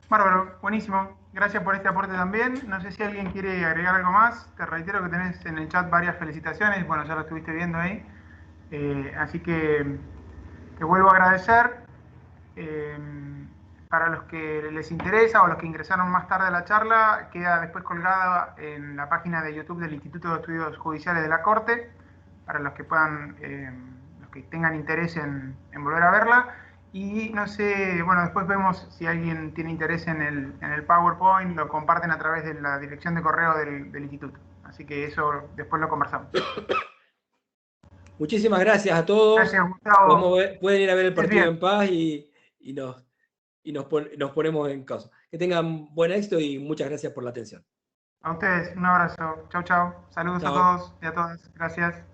Bárbaro, buenísimo. Gracias por este aporte también. No sé si alguien quiere agregar algo más. Te reitero que tenés en el chat varias felicitaciones. Bueno, ya lo estuviste viendo ahí. Así que te vuelvo a agradecer. Para los que les interesa o los que ingresaron más tarde a la charla, queda después colgada en la página de YouTube del Instituto de Estudios Judiciales de la Corte, para los que puedan, los que tengan interés en volver a verla. Y no sé, bueno, después vemos si alguien tiene interés en el PowerPoint, lo comparten a través de la dirección de correo del instituto. Así que eso después lo conversamos.
Muchísimas gracias a todos.
Gracias, Gustavo.
Pueden ir a ver el partido en paz y nos ponemos en caso. Que tengan buen éxito y muchas gracias por la atención.
A ustedes, un abrazo. Chau, chau. Saludos a todos y a todas. Gracias.